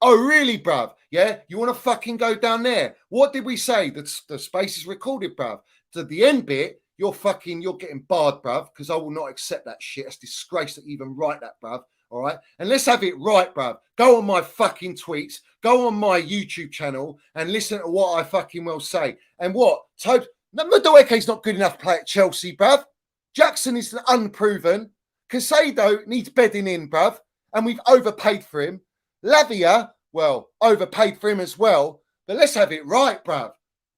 Oh, really, bruv? Yeah, you want to fucking go down there? What did we say? The space is recorded, bruv. To the end bit, you're getting barred, bruv, because I will not accept that shit. It's disgrace that you even write that, bruv. All right. And let's have it right, bruv. Go on my fucking tweets, go on my YouTube channel and listen to what I fucking will say. And what? Madueke's not good enough to play at Chelsea, bruv. Jackson is unproven. Casado needs bedding in, bruv. And we've overpaid for him. Lavia, well, overpaid for him as well. But let's have it right, bruv.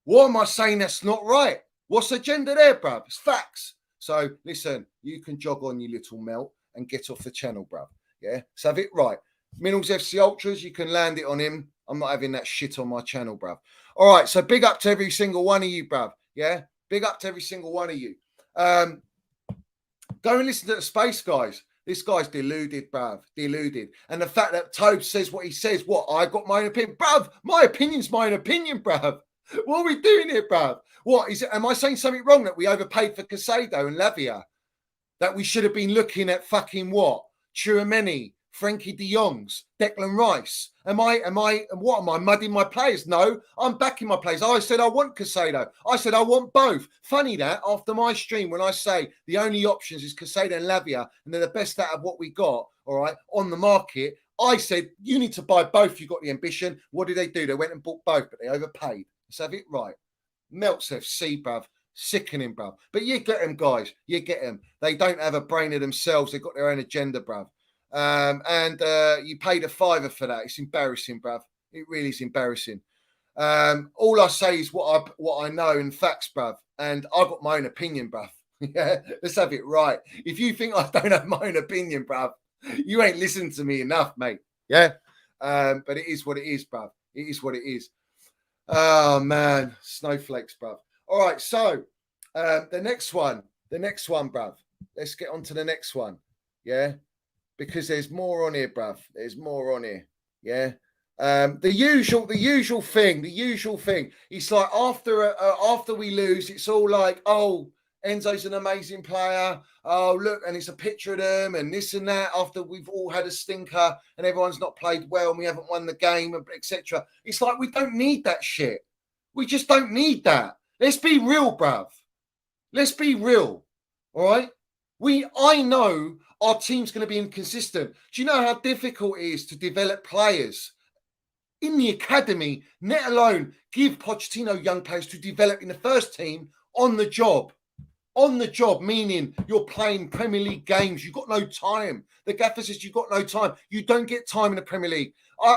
What am I saying that's not right? What's the agenda there, bruv? It's facts. So, listen, you can jog on, you little melt, and get off the channel, bruv. Yeah? So have it right. Minerals FC Ultras, you can land it on him. I'm not having that shit on my channel, bruv. All right, so big up to every single one of you, bruv. Yeah? Big up to every single one of you. Go and listen to the Space Guys. This guy's deluded, bruv. Deluded. And the fact that Tobe says what he says, what? I got my own opinion. Bruv, my opinion's my own opinion, bruv. What are we doing here, bruv? What is it? Am I saying something wrong that we overpaid for Casado and Lavia? That we should have been looking at fucking what? Chouameni, Frankie de Jongs, Declan Rice. What am I mudding my players? No, I'm backing my players. I said I want Casado. I said I want both. Funny that after my stream, when I say the only options is Casado and Lavia, and they're the best out of what we got, all right, on the market, I said you need to buy both. You got the ambition. What did they do? They went and bought both, but they overpaid. Let's have it right. Melts FC, bruv. Sickening, bruv. But you get them, guys. You get them. They don't have a brain of themselves. They've got their own agenda, bruv. You paid a $5 for that. It's embarrassing, bruv. It really is embarrassing. All I say is what I know in facts, bruv. And I've got my own opinion, bruv. Yeah, let's have it right. If you think I don't have my own opinion, bruv, you ain't listened to me enough, mate. Yeah. But it is what it is, bruv. It is what it is. Oh man, snowflakes, bruv. All right, so the next one, bruv. Let's get on to the next one, yeah, because there's more on here, bruv. There's more on here, yeah. The usual thing. It's like after we lose, it's all like, oh, Enzo's an amazing player. Oh, look, and it's a picture of them and this and that after we've all had a stinker and everyone's not played well and we haven't won the game, etc. It's like we don't need that shit. We just don't need that. Let's be real, bruv. Let's be real, all right? I know our team's going to be inconsistent. Do you know how difficult it is to develop players in the academy, let alone give Pochettino young players to develop in the first team on the job? On the job, meaning you're playing Premier League games. You've got no time. The gaffer says you've got no time. You don't get time in the Premier League. I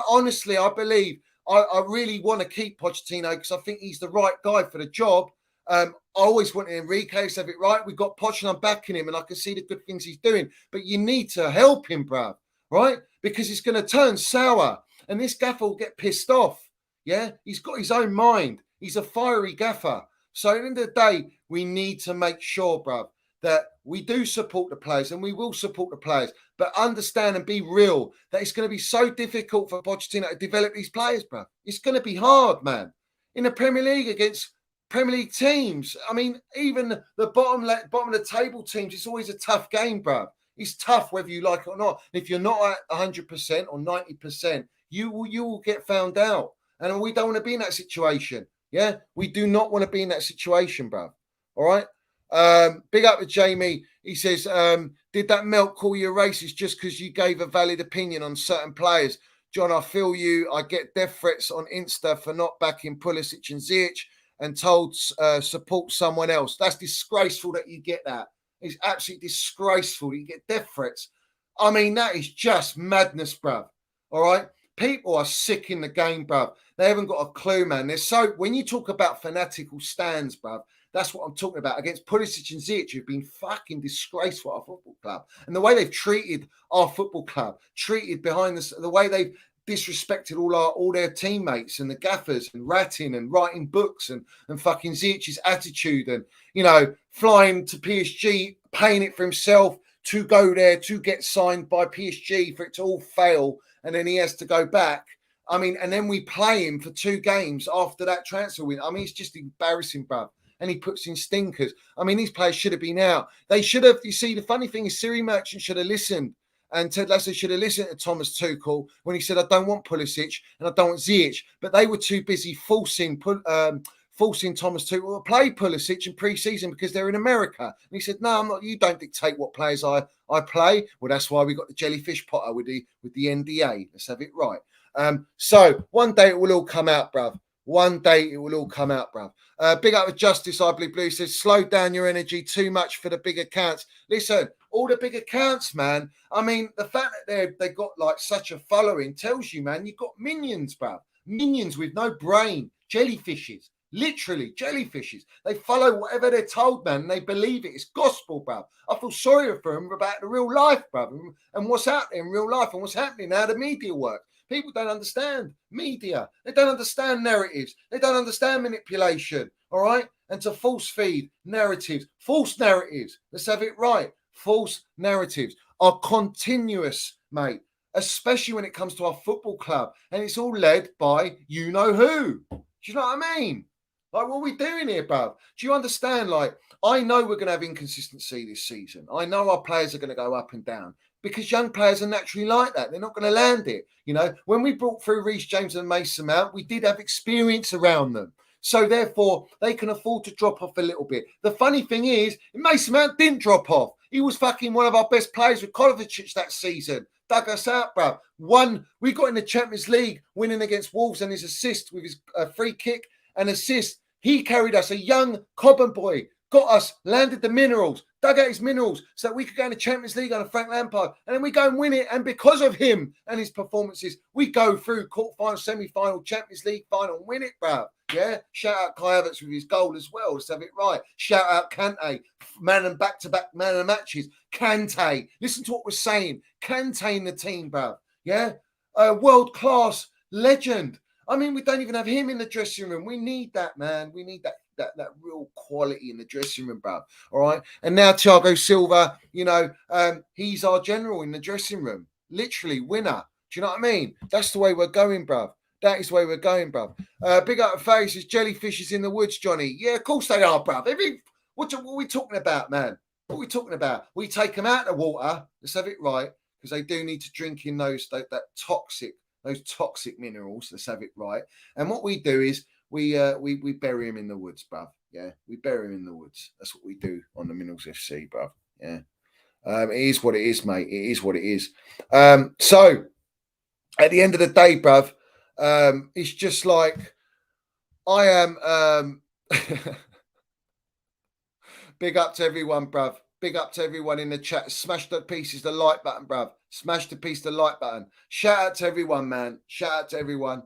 believe I really want to keep Pochettino because I think he's the right guy for the job. I always wanted Enrique to have it right. We've got Poch and I'm backing him and I can see the good things he's doing. But you need to help him, bruv, right? Because it's going to turn sour and this gaffer will get pissed off. Yeah? He's got his own mind. He's a fiery gaffer. So at the end of the day, we need to make sure, bruv, that we do support the players and we will support the players, but understand and be real that it's going to be so difficult for Pochettino to develop these players, bruv. It's going to be hard, man. In the Premier League against Premier League teams. I mean, even the bottom of the table teams, it's always a tough game, bruv. It's tough whether you like it or not. If you're not at 100% or 90%, you will get found out. And we don't want to be in that situation. Yeah, we do not want to be in that situation, bruv. All right. Big up to Jamie. He says, did that Melt call you racist just because you gave a valid opinion on certain players? John, I feel you. I get death threats on Insta for not backing Pulisic and Ziyech and told support someone else. That's disgraceful that you get that. It's absolutely disgraceful that you get death threats. I mean, that is just madness, bruv. All right? People are sick in the game, bruv. They haven't got a clue, man. When you talk about fanatical stands, bruv, that's what I'm talking about. Against Pulisic and Ziyech, who've been fucking disgraceful at our football club. And the way they've treated our football club, treated behind the way they've disrespected all their teammates and the gaffers and ratting and writing books and fucking Ziyech's attitude and, you know, flying to PSG, paying it for himself to go there to get signed by PSG for it to all fail. And then he has to go back. I mean, and then we play him for 2 games after that transfer win. I mean, it's just embarrassing, bruv. And he puts in stinkers. I mean, these players should have been out. They should have, you see, the funny thing is Siri Merchant should have listened. And Ted Lasso should have listened to Thomas Tuchel when he said, I don't want Pulisic and I don't want Ziyech. But they were too busy forcing Thomas Tuchel to play Pulisic in pre-season because they're in America. And he said, no, I'm not. You don't dictate what players I play. Well, that's why we got the jellyfish Potter with the NDA. Let's have it right. So one day it will all come out, bruv. One day it will all come out, bruv. Big up with Justice, I believe Blue says, slow down your energy too much for the big accounts. Listen, all the big accounts, man. I mean, the fact that they got like such a following tells you, man, you've got minions, bruv. Minions with no brain. Jellyfishes. Literally, jellyfishes. They follow whatever they're told, man, and they believe it. It's gospel, bruv. I feel sorry for them about the real life, bruv, and what's out there in real life and what's happening, how the media works. People don't understand media. They don't understand narratives. They don't understand manipulation, all right? And to false feed narratives, false narratives. Let's have it right. False narratives are continuous, mate, especially when it comes to our football club. And it's all led by you-know-who. Do you know what I mean? Like, what are we doing here, bruv? Do you understand? Like, I know we're going to have inconsistency this season. I know our players are going to go up and down. Because young players are naturally like that. They're not going to land it. You know, when we brought through Reece James and Mason Mount, we did have experience around them. So therefore, they can afford to drop off a little bit. The funny thing is, Mason Mount didn't drop off. He was fucking one of our best players with Kovacic that season. Dug us out, bruv. We got in the Champions League, winning against Wolves and his assist with his free kick and assist. He carried us, a young Cobham boy, got us, landed the minerals, dug out his minerals so that we could go in the Champions League under Frank Lampard. And then we go and win it. And because of him and his performances, we go through quarter-final, semi-final, Champions League final and win it, bruv. Yeah? Shout out Kai Havertz with his goal as well. Let's have it right. Shout out Kante, man and back-to-back man of matches. Kante. Listen to what we're saying. Kante in the team, bruv. Yeah? World-class legend. I mean, we don't even have him in the dressing room. We need that, man. We need that real quality in the dressing room, bruv. All right. And now Thiago Silva, you know, he's our general in the dressing room. Literally winner. Do you know what I mean? That's the way we're going, bruv. That is the way we're going, bruv. Big up face is jellyfishes in the woods, Johnny. Yeah, of course they are, bruv. What are we talking about, man? What are we talking about? We take them out of the water. Let's have it right, because they do need to drink in those toxic minerals. Let's have it right. And what we do is we bury him in the woods, bruv. Yeah, we bury him in the woods. That's what we do on the Minerals FC, bruv. Yeah, it is what it is, mate. It is what it is. So at the end of the day, bruv, it's just like I am. Big up to everyone, bruv. Big up to everyone in the chat. Smash the pieces, the like button, bruv. Smash the piece, the like button. Shout out to everyone, man. Shout out to everyone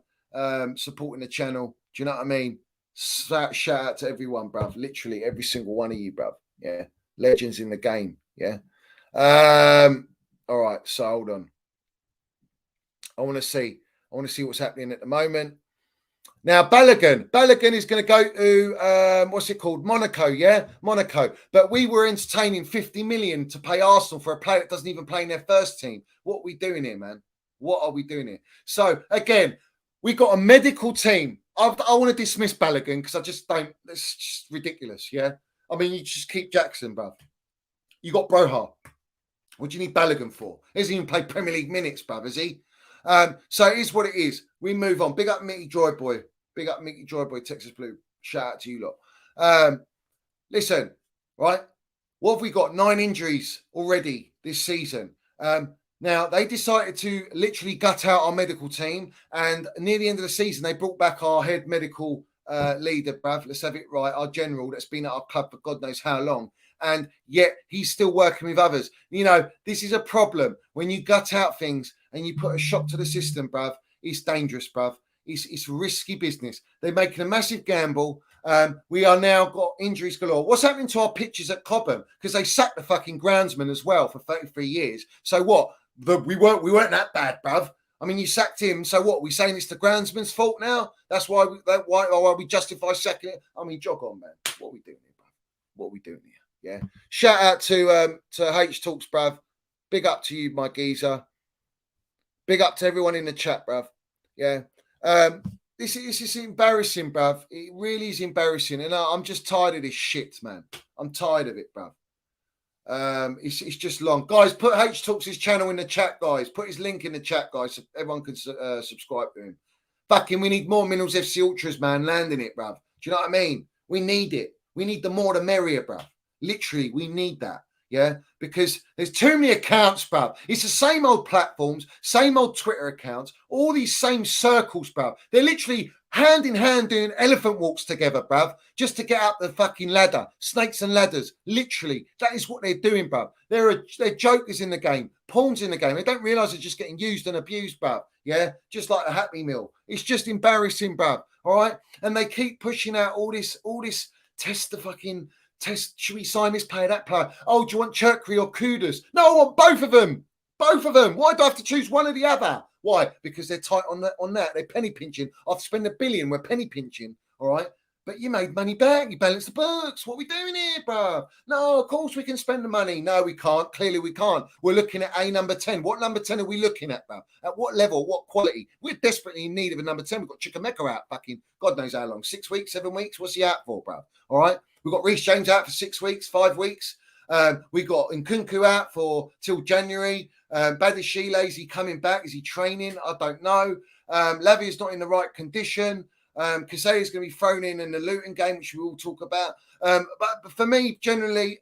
supporting the channel. Do you know what I mean? Shout out to everyone, bruv. Literally every single one of you, bruv. Yeah. Legends in the game. Yeah. All right. So hold on. I want to see what's happening at the moment. Now, Balogun is going to go to, what's it called? Monaco, yeah? Monaco. But we were entertaining 50 million to pay Arsenal for a player that doesn't even play in their first team. What are we doing here, man? What are we doing here? So, again, we got a medical team. I want to dismiss Balogun because I just don't. It's just ridiculous. Yeah, I mean, you just keep Jackson, bruv. You got Broha. What do you need Balogun for? He hasn't even played Premier League minutes, bruv, has he? So it is what it is. We move on. Big up Mickey Joy Boy. Big up Mickey Joy Boy, Texas Blue. Shout out to you lot. Listen, right? What have we got? 9 injuries already this season. Now, they decided to literally gut out our medical team. And near the end of the season, they brought back our head medical leader, bruv. Let's have it right. Our general that's been at our club for God knows how long. And yet he's still working with others. You know, this is a problem. When you gut out things and you put a shock to the system, bruv, it's dangerous, bruv. It's risky business. They're making a massive gamble. We are now got injuries galore. What's happening to our pitches at Cobham? Because they sacked the fucking groundsman as well for 33 years. So what? We weren't that bad, bruv. I mean, you sacked him. So what? We saying it's the groundsman's fault now? That's why we justify sacking it. I mean, jog on, man. What are we doing here, bruv? What are we doing here? Yeah. Shout out to H Talks, bruv. Big up to you, my geezer. Big up to everyone in the chat, bruv. Yeah. This is embarrassing, bruv. It really is embarrassing. And I'm just tired of this shit, man. I'm tired of it, bruv. It's just long. Guys, put H Talks' channel in the chat, guys. Put his link in the chat, guys, so everyone can subscribe to him. Fucking, we need more Minerals FC Ultras, man, landing it, bruv. Do you know what I mean? We need it. We need the more the merrier, bruv. Literally, we need that. Yeah, because there's too many accounts, bruv. It's the same old platforms, same old Twitter accounts, all these same circles, bruv. They're literally hand in hand doing elephant walks together, bruv, just to get up the fucking ladder. Snakes and ladders. Literally, that is what they're doing, bruv. They're jokers in the game, pawns in the game. They don't realise they're just getting used and abused, bruv. Yeah, just like a Happy Meal. It's just embarrassing, bruv. All right, and they keep pushing out all this test the fucking. Should we sign this player, that player? Oh, do you want Cherkry or Kudus? No, I want both of them. Both of them. Why do I have to choose one or the other? Why? Because they're tight on that. They're penny pinching. I've spent $1 billion. We're penny pinching. All right. But you made money back. You balanced the books. What are we doing here, bro? No, of course we can spend the money. No, we can't. Clearly we can't. We're looking at a number 10. What number 10 are we looking at, bro? At what level? What quality? We're desperately in need of a number 10. We've got Chikameka out fucking God knows how long. 6 weeks, 7 weeks. What's he out for, bro? All right. We've got Reece James out for 6 weeks, 5 weeks. We got Nkunku out for till January. Badishile, is he coming back? Is he training? I don't know. Lavia's not in the right condition. Kasey is going to be thrown in the Luton game, which we will talk about. But for me, generally,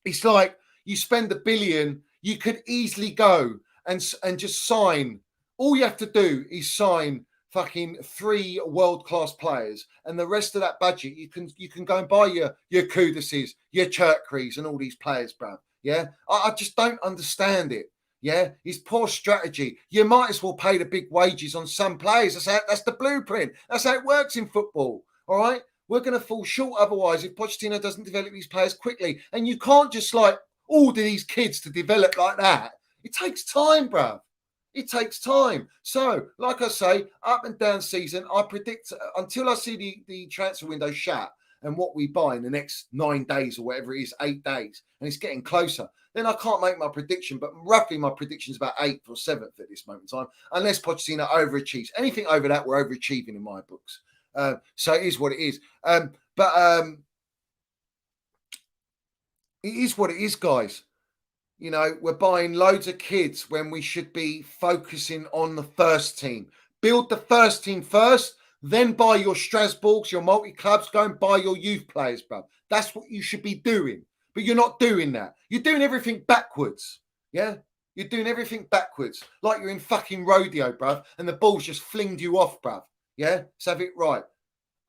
it's like you spend $1 billion, you could easily go and just sign. All you have to do is sign fucking 3 world-class players, and the rest of that budget you can go and buy your Kuduses, your Cherkrys, and all these players, bro. Yeah, I just don't understand it. Yeah, it's poor strategy. You might as well pay the big wages on some players. That's the blueprint. That's how it works in football. All right, we're going to fall short otherwise if Pochettino doesn't develop these players quickly. And you can't just like order these kids to develop like that. It takes time, bro. It takes time. So, like I say, up and down season, I predict until I see the transfer window shut and what we buy in the next 9 days or whatever it is, 8 days, and it's getting closer, then I can't make my prediction. But roughly my prediction is about 8th or 7th at this moment in time, unless Pochettino overachieves. Anything over that, we're overachieving in my books. So it is what it is. But it is what it is, guys. You know, we're buying loads of kids when we should be focusing on the first team. Build the first team first, then buy your Strasbourgs, your multi-clubs, go and buy your youth players, bro. That's what you should be doing. But you're not doing that. You're doing everything backwards. Yeah? You're doing everything backwards. Like you're in fucking rodeo, bruv, and the ball's just flinged you off, bruv. Yeah? Let's have it right.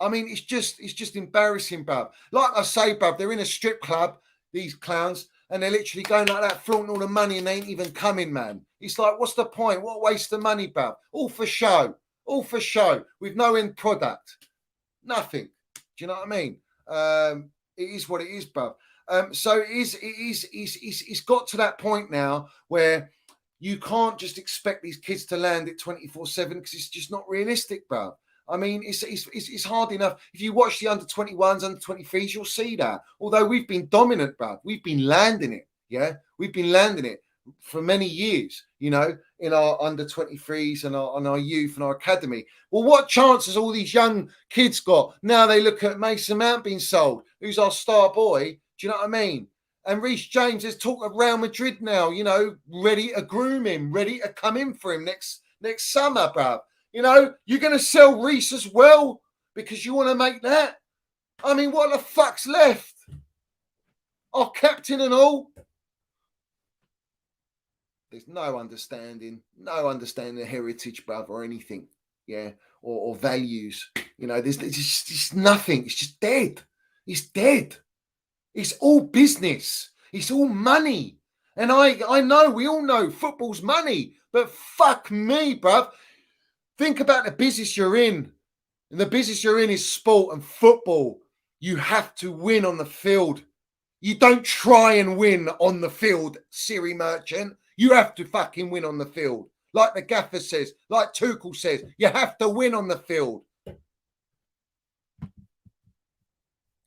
I mean, it's just embarrassing, bruv. Like I say, bruv, they're in a strip club, these clowns, and they're literally going like that, flaunting all the money, and they ain't even coming, man. It's like, what's the point? What a waste of money, bruv. All for show. All for show. With no end product. Nothing. Do you know what I mean? It is what it is, bruv. So it's got to that point now where you can't just expect these kids to land it 24/7 because it's just not realistic, bruv. I mean, it's hard enough. If you watch the under-21s, under-23s, you'll see that. Although we've been dominant, bruv. We've been landing it, yeah? We've been landing it for many years, you know? in our under 23s and our youth and our academy. Well, what chance has all these young kids got? Now they look at Mason Mount being sold, who's our star boy. Do you know what I mean? And Reece James, there's talk of Real Madrid now, you know, ready to groom him, ready to come in for him next summer, bruv. You know, you're going to sell Reece as well because you want to make that. I mean, what the fuck's left? Our captain and all. There's no understanding of heritage, bruv, or anything, yeah, or values. You know, there's just nothing. It's just dead. It's dead. It's all business. It's all money. And I know, we all know football's money, but fuck me, bruv. Think about the business you're in. And the business you're in is sport and football. You have to win on the field. You don't try and win on the field, Siri Merchant. You have to fucking win on the field. Like the gaffer says, like Tuchel says, you have to win on the field.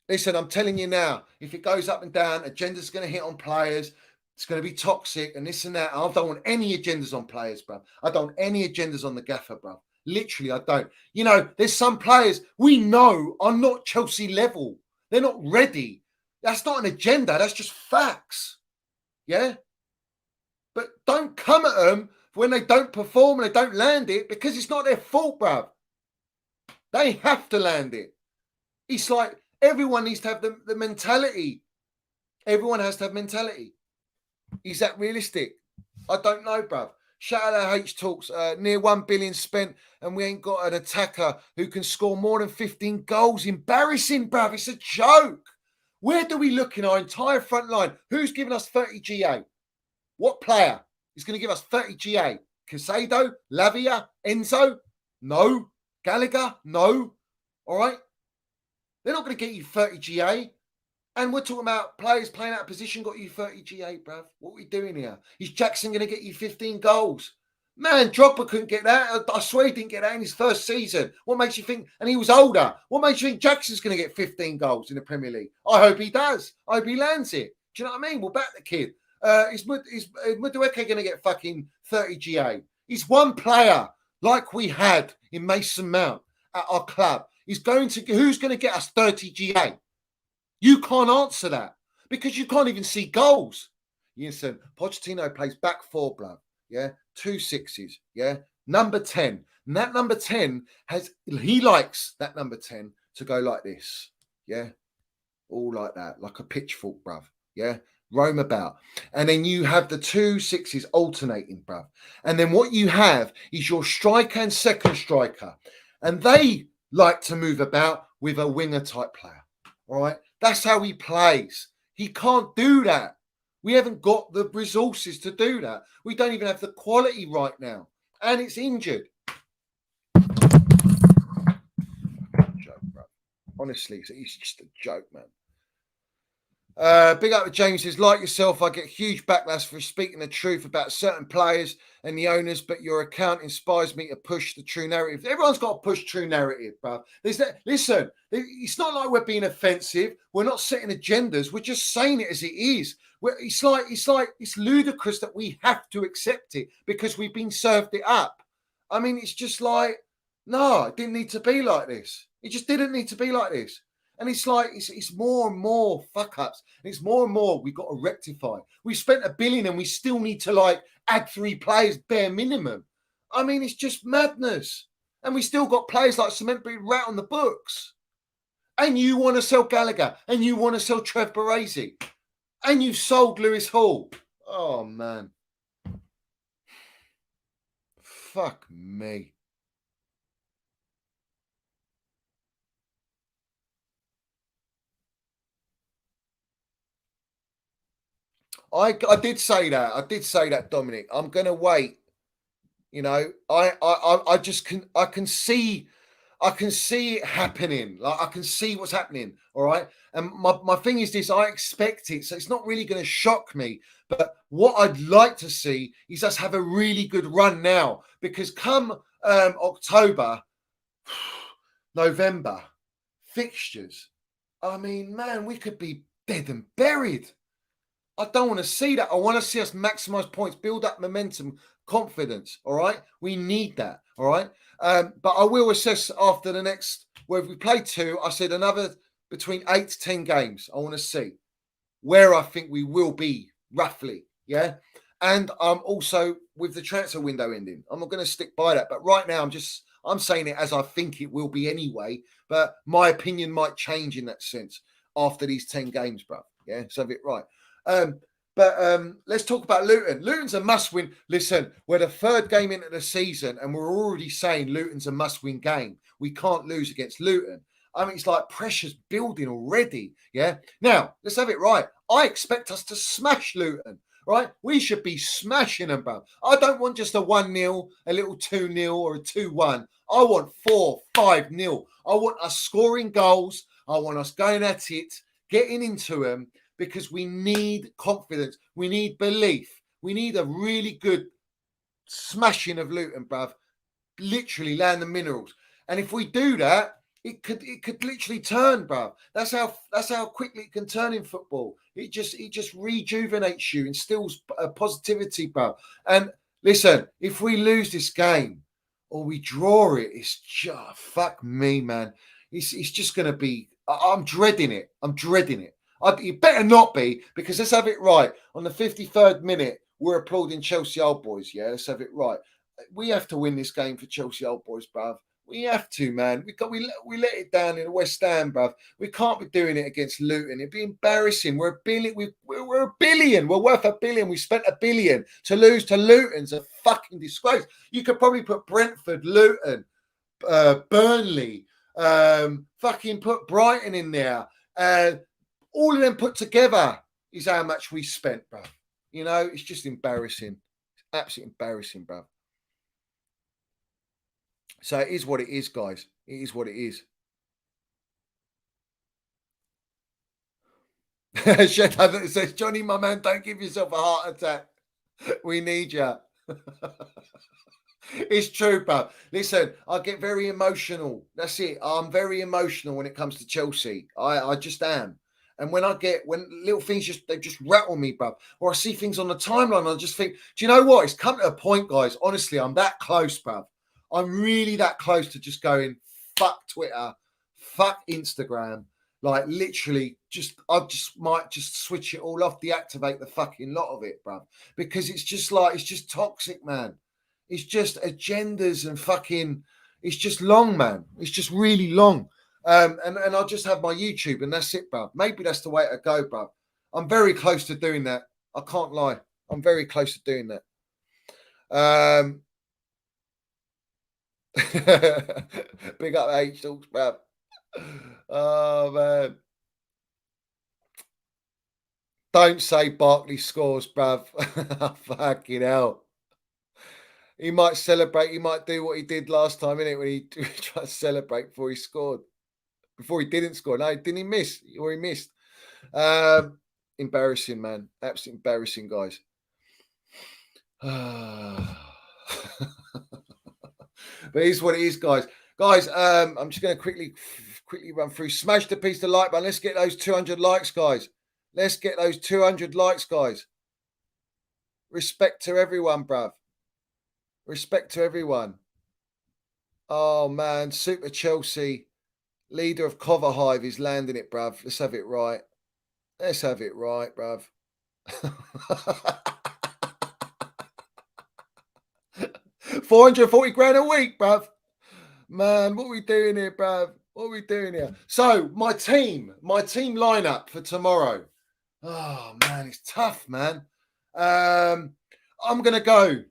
Listen, I'm telling you now, if it goes up and down, agenda's going to hit on players. It's going to be toxic and this and that. I don't want any agendas on players, bro. I don't want any agendas on the gaffer, bro. Literally, I don't. You know, there's some players we know are not Chelsea level. They're not ready. That's not an agenda. That's just facts. Yeah? But don't come at them when they don't perform and they don't land it because it's not their fault, bruv. They have to land it. It's like everyone needs to have the mentality. Everyone has to have mentality. Is that realistic? I don't know, bruv. Shout out to H Talks. Near 1 billion spent and we ain't got an attacker who can score more than 15 goals. Embarrassing, bruv. It's a joke. Where do we look in our entire front line? Who's giving us 30 GA? What player is going to give us 30 GA? Casado? Lavia? Enzo? No. Gallagher? No. All right? They're not going to get you 30 GA. And we're talking about players playing out of position got you 30 GA, bruv. What are we doing here? Is Jackson going to get you 15 goals? Man, Drogba couldn't get that. I swear he didn't get that in his first season. What makes you think? And he was older. What makes you think Jackson's going to get 15 goals in the Premier League? I hope he does. I hope he lands it. Do you know what I mean? We'll back the kid. Is Madueke going to get fucking 30 GA? He's one player like we had in Mason Mount at our club. Who's going to get us 30 GA? You can't answer that because you can't even see goals. Listen, Pochettino plays back four, blood. Yeah, 2 6s. Yeah, number 10. And that number 10 he likes that number 10 to go like this. Yeah, all like that, like a pitchfork, bruv. Yeah, roam about. And then you have the 2 6s alternating, bruv. And then what you have is your striker and second striker. And they like to move about with a winger type player. All right, that's how he plays. He can't do that. We haven't got the resources to do that. We don't even have the quality right now. And it's injured. Joke, bro. Honestly, it's just a joke, man. Big up to James says, like yourself, I get huge backlash for speaking the truth about certain players and the owners, but your account inspires me to push the true narrative. Everyone's got to push true narrative, bro. Listen, it's not like we're being offensive. We're not setting agendas. We're just saying it as it is. It's ludicrous that we have to accept it because we've been served it up. I mean, it's just like, no, it didn't need to be like this. It just didn't need to be like this. And it's like, it's more and more fuck ups. It's more and more we've got to rectify. We spent $1 billion and we still need to like add 3 players bare minimum. I mean, it's just madness. And we still got players like Cement being rat on the books. And you want to sell Gallagher and you want to sell Trev Baresi. And you've sold Lewis Hall. Oh, man. Fuck me. I did say that. I did say that, Dominic. I'm going to wait. You know, I can see it happening. Like I can see what's happening. All right. And my thing is this, I expect it. So it's not really going to shock me. But what I'd like to see is us have a really good run now. Because come October, November, fixtures. I mean, man, we could be dead and buried. I don't want to see that. I want to see us maximize points, build up momentum, confidence. All right. We need that. All right. But I will assess after the next, where we play 2, I said another between 8 to 10 games. I want to see where I think we will be roughly. Yeah. And also with the transfer window ending, I'm not going to stick by that. But right now, I'm saying it as I think it will be anyway. But my opinion might change in that sense after these 10 games, bro. Yeah. So have it right. But let's talk about Luton. Luton's a must-win. Listen, we're the 3rd game into the season, and we're already saying Luton's a must-win game. We can't lose against Luton. I mean, it's like pressure's building already. Yeah. Now, let's have it right. I expect us to smash Luton. Right? We should be smashing them, bro. I don't want just a 1-0, a little 2-0 or a 2-1. I want 4-5-0. I want us scoring goals. I want us going at it, getting into them, because we need confidence. We need belief. We need a really good smashing of Luton, bruv. Literally land the minerals. And if we do that, it could literally turn, bruv. That's how quickly it can turn in football. It just rejuvenates you, instills positivity, bruv. And listen, if we lose this game or we draw it, it's just fuck me, man. It's just gonna be. I'm dreading it. I'm dreading it. It better not be, because let's have it right. On the 53rd minute, we're applauding Chelsea Old Boys. Yeah, let's have it right. We have to win this game for Chelsea Old Boys, bruv. We have to, man. We let it down in West Ham, bruv. We can't be doing it against Luton. It'd be embarrassing. We're a billion. We're a billion. We're worth $1 billion. We spent $1 billion to lose to Luton's a fucking disgrace. You could probably put Brentford, Luton, Burnley, fucking put Brighton in there. All of them put together is how much we spent, bruv. You know, it's just embarrassing. It's absolutely embarrassing, bruv. So it is what it is, guys. It is what it is. Shadow says, Johnny, my man, don't give yourself a heart attack. We need you. It's true, bro. Listen, I get very emotional. That's it. I'm very emotional when it comes to Chelsea. I just am. And when little things they just rattle me, bro. Or I see things on the timeline, I just think, do you know what? It's come to a point, guys. Honestly, I'm that close, bro. I'm really that close to just going, fuck Twitter, fuck Instagram. Like literally, I might switch it all off, deactivate the fucking lot of it, bro. Because it's just toxic, man. It's just agendas and fucking, it's just long, man. It's just really long. And I'll just have my YouTube and that's it, bro. Maybe that's the way to go, bro. I'm very close to doing that. I can't lie. I'm very close to doing that. Big up H Talks, bruv. Oh man. Don't say Barkley scores, bruv. Fucking hell. He might celebrate. He might do what he did last time, innit? When he tried to celebrate before he scored. Before he didn't score. No, didn't he miss? Or he missed. Embarrassing, man. Absolutely embarrassing, guys. But it's what it is, guys. Guys, I'm just going to quickly run through. Smash the piece of like button. Let's get those 200 likes, guys. Let's get those 200 likes, guys. Respect to everyone, bruv. Respect to everyone. Oh, man. Super Chelsea, leader of Cover Hive, is landing it, bruv. Let's have it right. Let's have it right, bruv. 440 grand a week, bruv. Man, what are we doing here, bruv? What are we doing here? So, my team lineup for tomorrow. Oh, man, it's tough, man. I'm going to go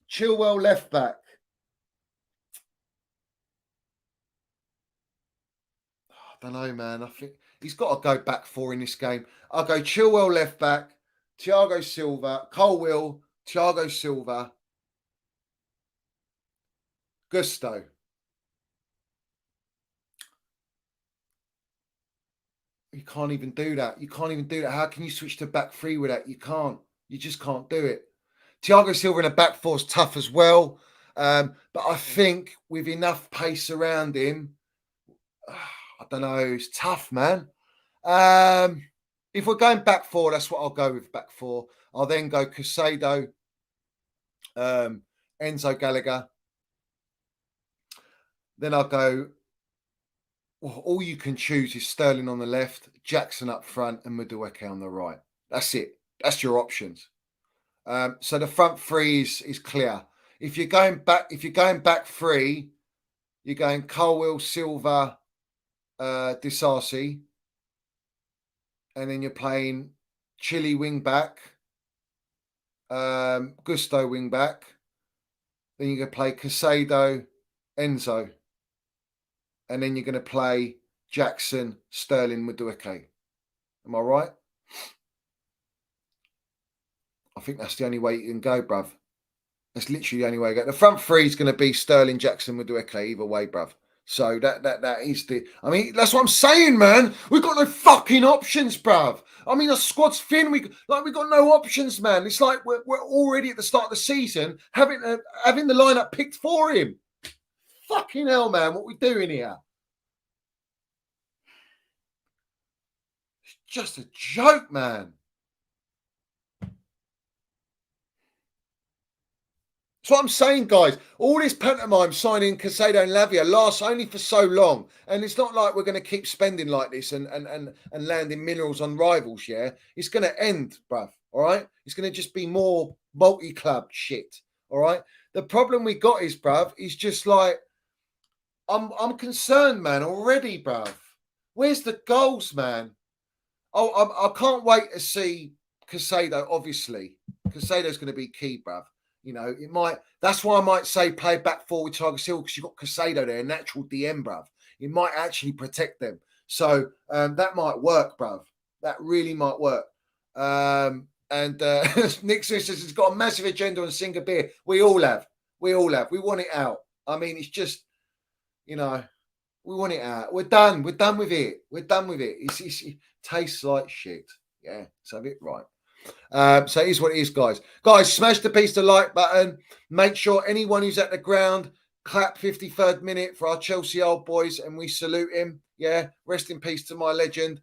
Chilwell left back. I don't know, man. I think he's got to go back 4 in this game. I'll go Chilwell left back, Thiago Silva, Colwill, Thiago Silva, Gusto. You can't even do that. You can't even do that. How can you switch to back 3 with that? You can't. You just can't do it. Thiago Silva in a back 4 is tough as well. But I think with enough pace around him, I don't know. It's tough, man. if we're going back four, that's what I'll go with, back four. I'll then go Casado, Enzo Gallagher. Then I'll go, well, all you can choose is Sterling on the left, Jackson up front, and Madueke on the right. That's it. That's your options. So the front three is clear. If you're going back three, you're going Colwill, Silva, Disasi, and then you're playing Chile wing back, Gusto wing back. Then you're going to play Casado, Enzo, and then you're going to play Jackson, Sterling, Madueke. Am I right? I think that's the only way you can go, bruv. That's literally the only way to go. The front three is going to be Sterling, Jackson, Madueke, either way, bruv. So that is the. I mean, that's what I'm saying, man. We've got no fucking options, bruv. I mean, the squad's thin. We got no options, man. It's like we're already at the start of the season having the lineup picked for him. Fucking hell, man. What we doing here? It's just a joke, man. That's what I'm saying, guys. All this pantomime signing Casado and Lavia lasts only for so long. And it's not like we're going to keep spending like this and landing minerals on rivals, yeah? It's going to end, bruv, all right? It's going to just be more multi-club shit, all right? The problem we got is, bruv, is just like, I'm concerned, man, already, bruv. Where's the goals, man? Oh, I can't wait to see Casado, obviously. Casado's going to be key, bruv. You know, it might. That's why I might say play back four with Tiger Hill, because you've got Casado there, natural DM, bruv. It might actually protect them. So that might work, bruv. That really might work. Nick says he's got a massive agenda on Singer beer. We all have. We want it out. I mean, it's just, you know, we want it out. We're done. We're done with it. It tastes like shit. Yeah, let's have it right. So it is what it is, guys. Guys, smash the piece to like button. Make sure anyone who's at the ground, clap 53rd minute for our Chelsea old boys, and we salute him. Yeah, rest in peace to my legend.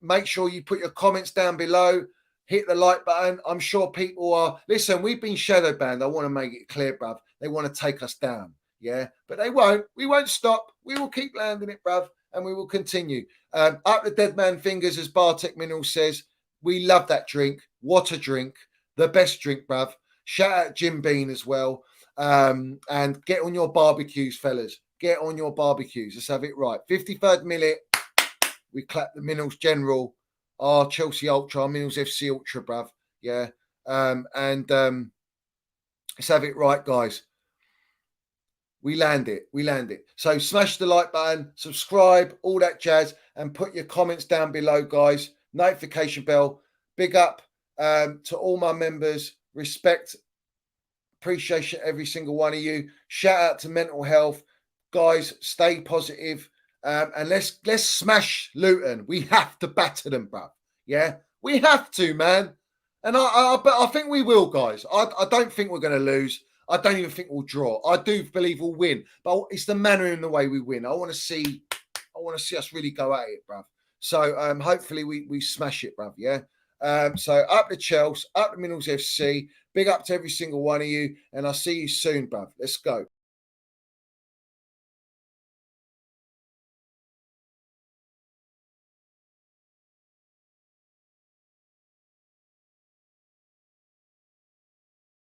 Make sure you put your comments down below. Hit the like button. I'm sure people are. Listen, we've been shadow banned. I want to make it clear, bruv. They want to take us down. Yeah, but they won't. We won't stop. We will keep landing it, bruv, and we will continue. Up the dead man fingers, as Bartek Mineral says. We love that drink. What a drink. The best drink, bruv. Shout out Jim Bean as well. And get on your barbecues, fellas. Get on your barbecues. Let's have it right. 53rd minute. We clap the Minerals General. Our Chelsea Ultra. Our Minerals FC Ultra, bruv. Yeah. Let's have it right, guys. We land it. So smash the like button. Subscribe. All that jazz. And put your comments down below, guys. Notification bell. Big up to all my members. Respect, appreciation every single one of you. Shout out to mental health, guys. Stay positive, and let's smash Luton. We have to batter them, bro. Yeah, we have to, man. And I think we will, guys. I don't think we're going to lose. I don't even think we'll draw. I do believe we'll win, but it's the manner and the way we win. I want to see us really go at it, bro. So hopefully we smash it, bruv, yeah? So up the Chelsea, up the Minerals FC. Big up to every single one of you. And I'll see you soon, bruv. Let's go.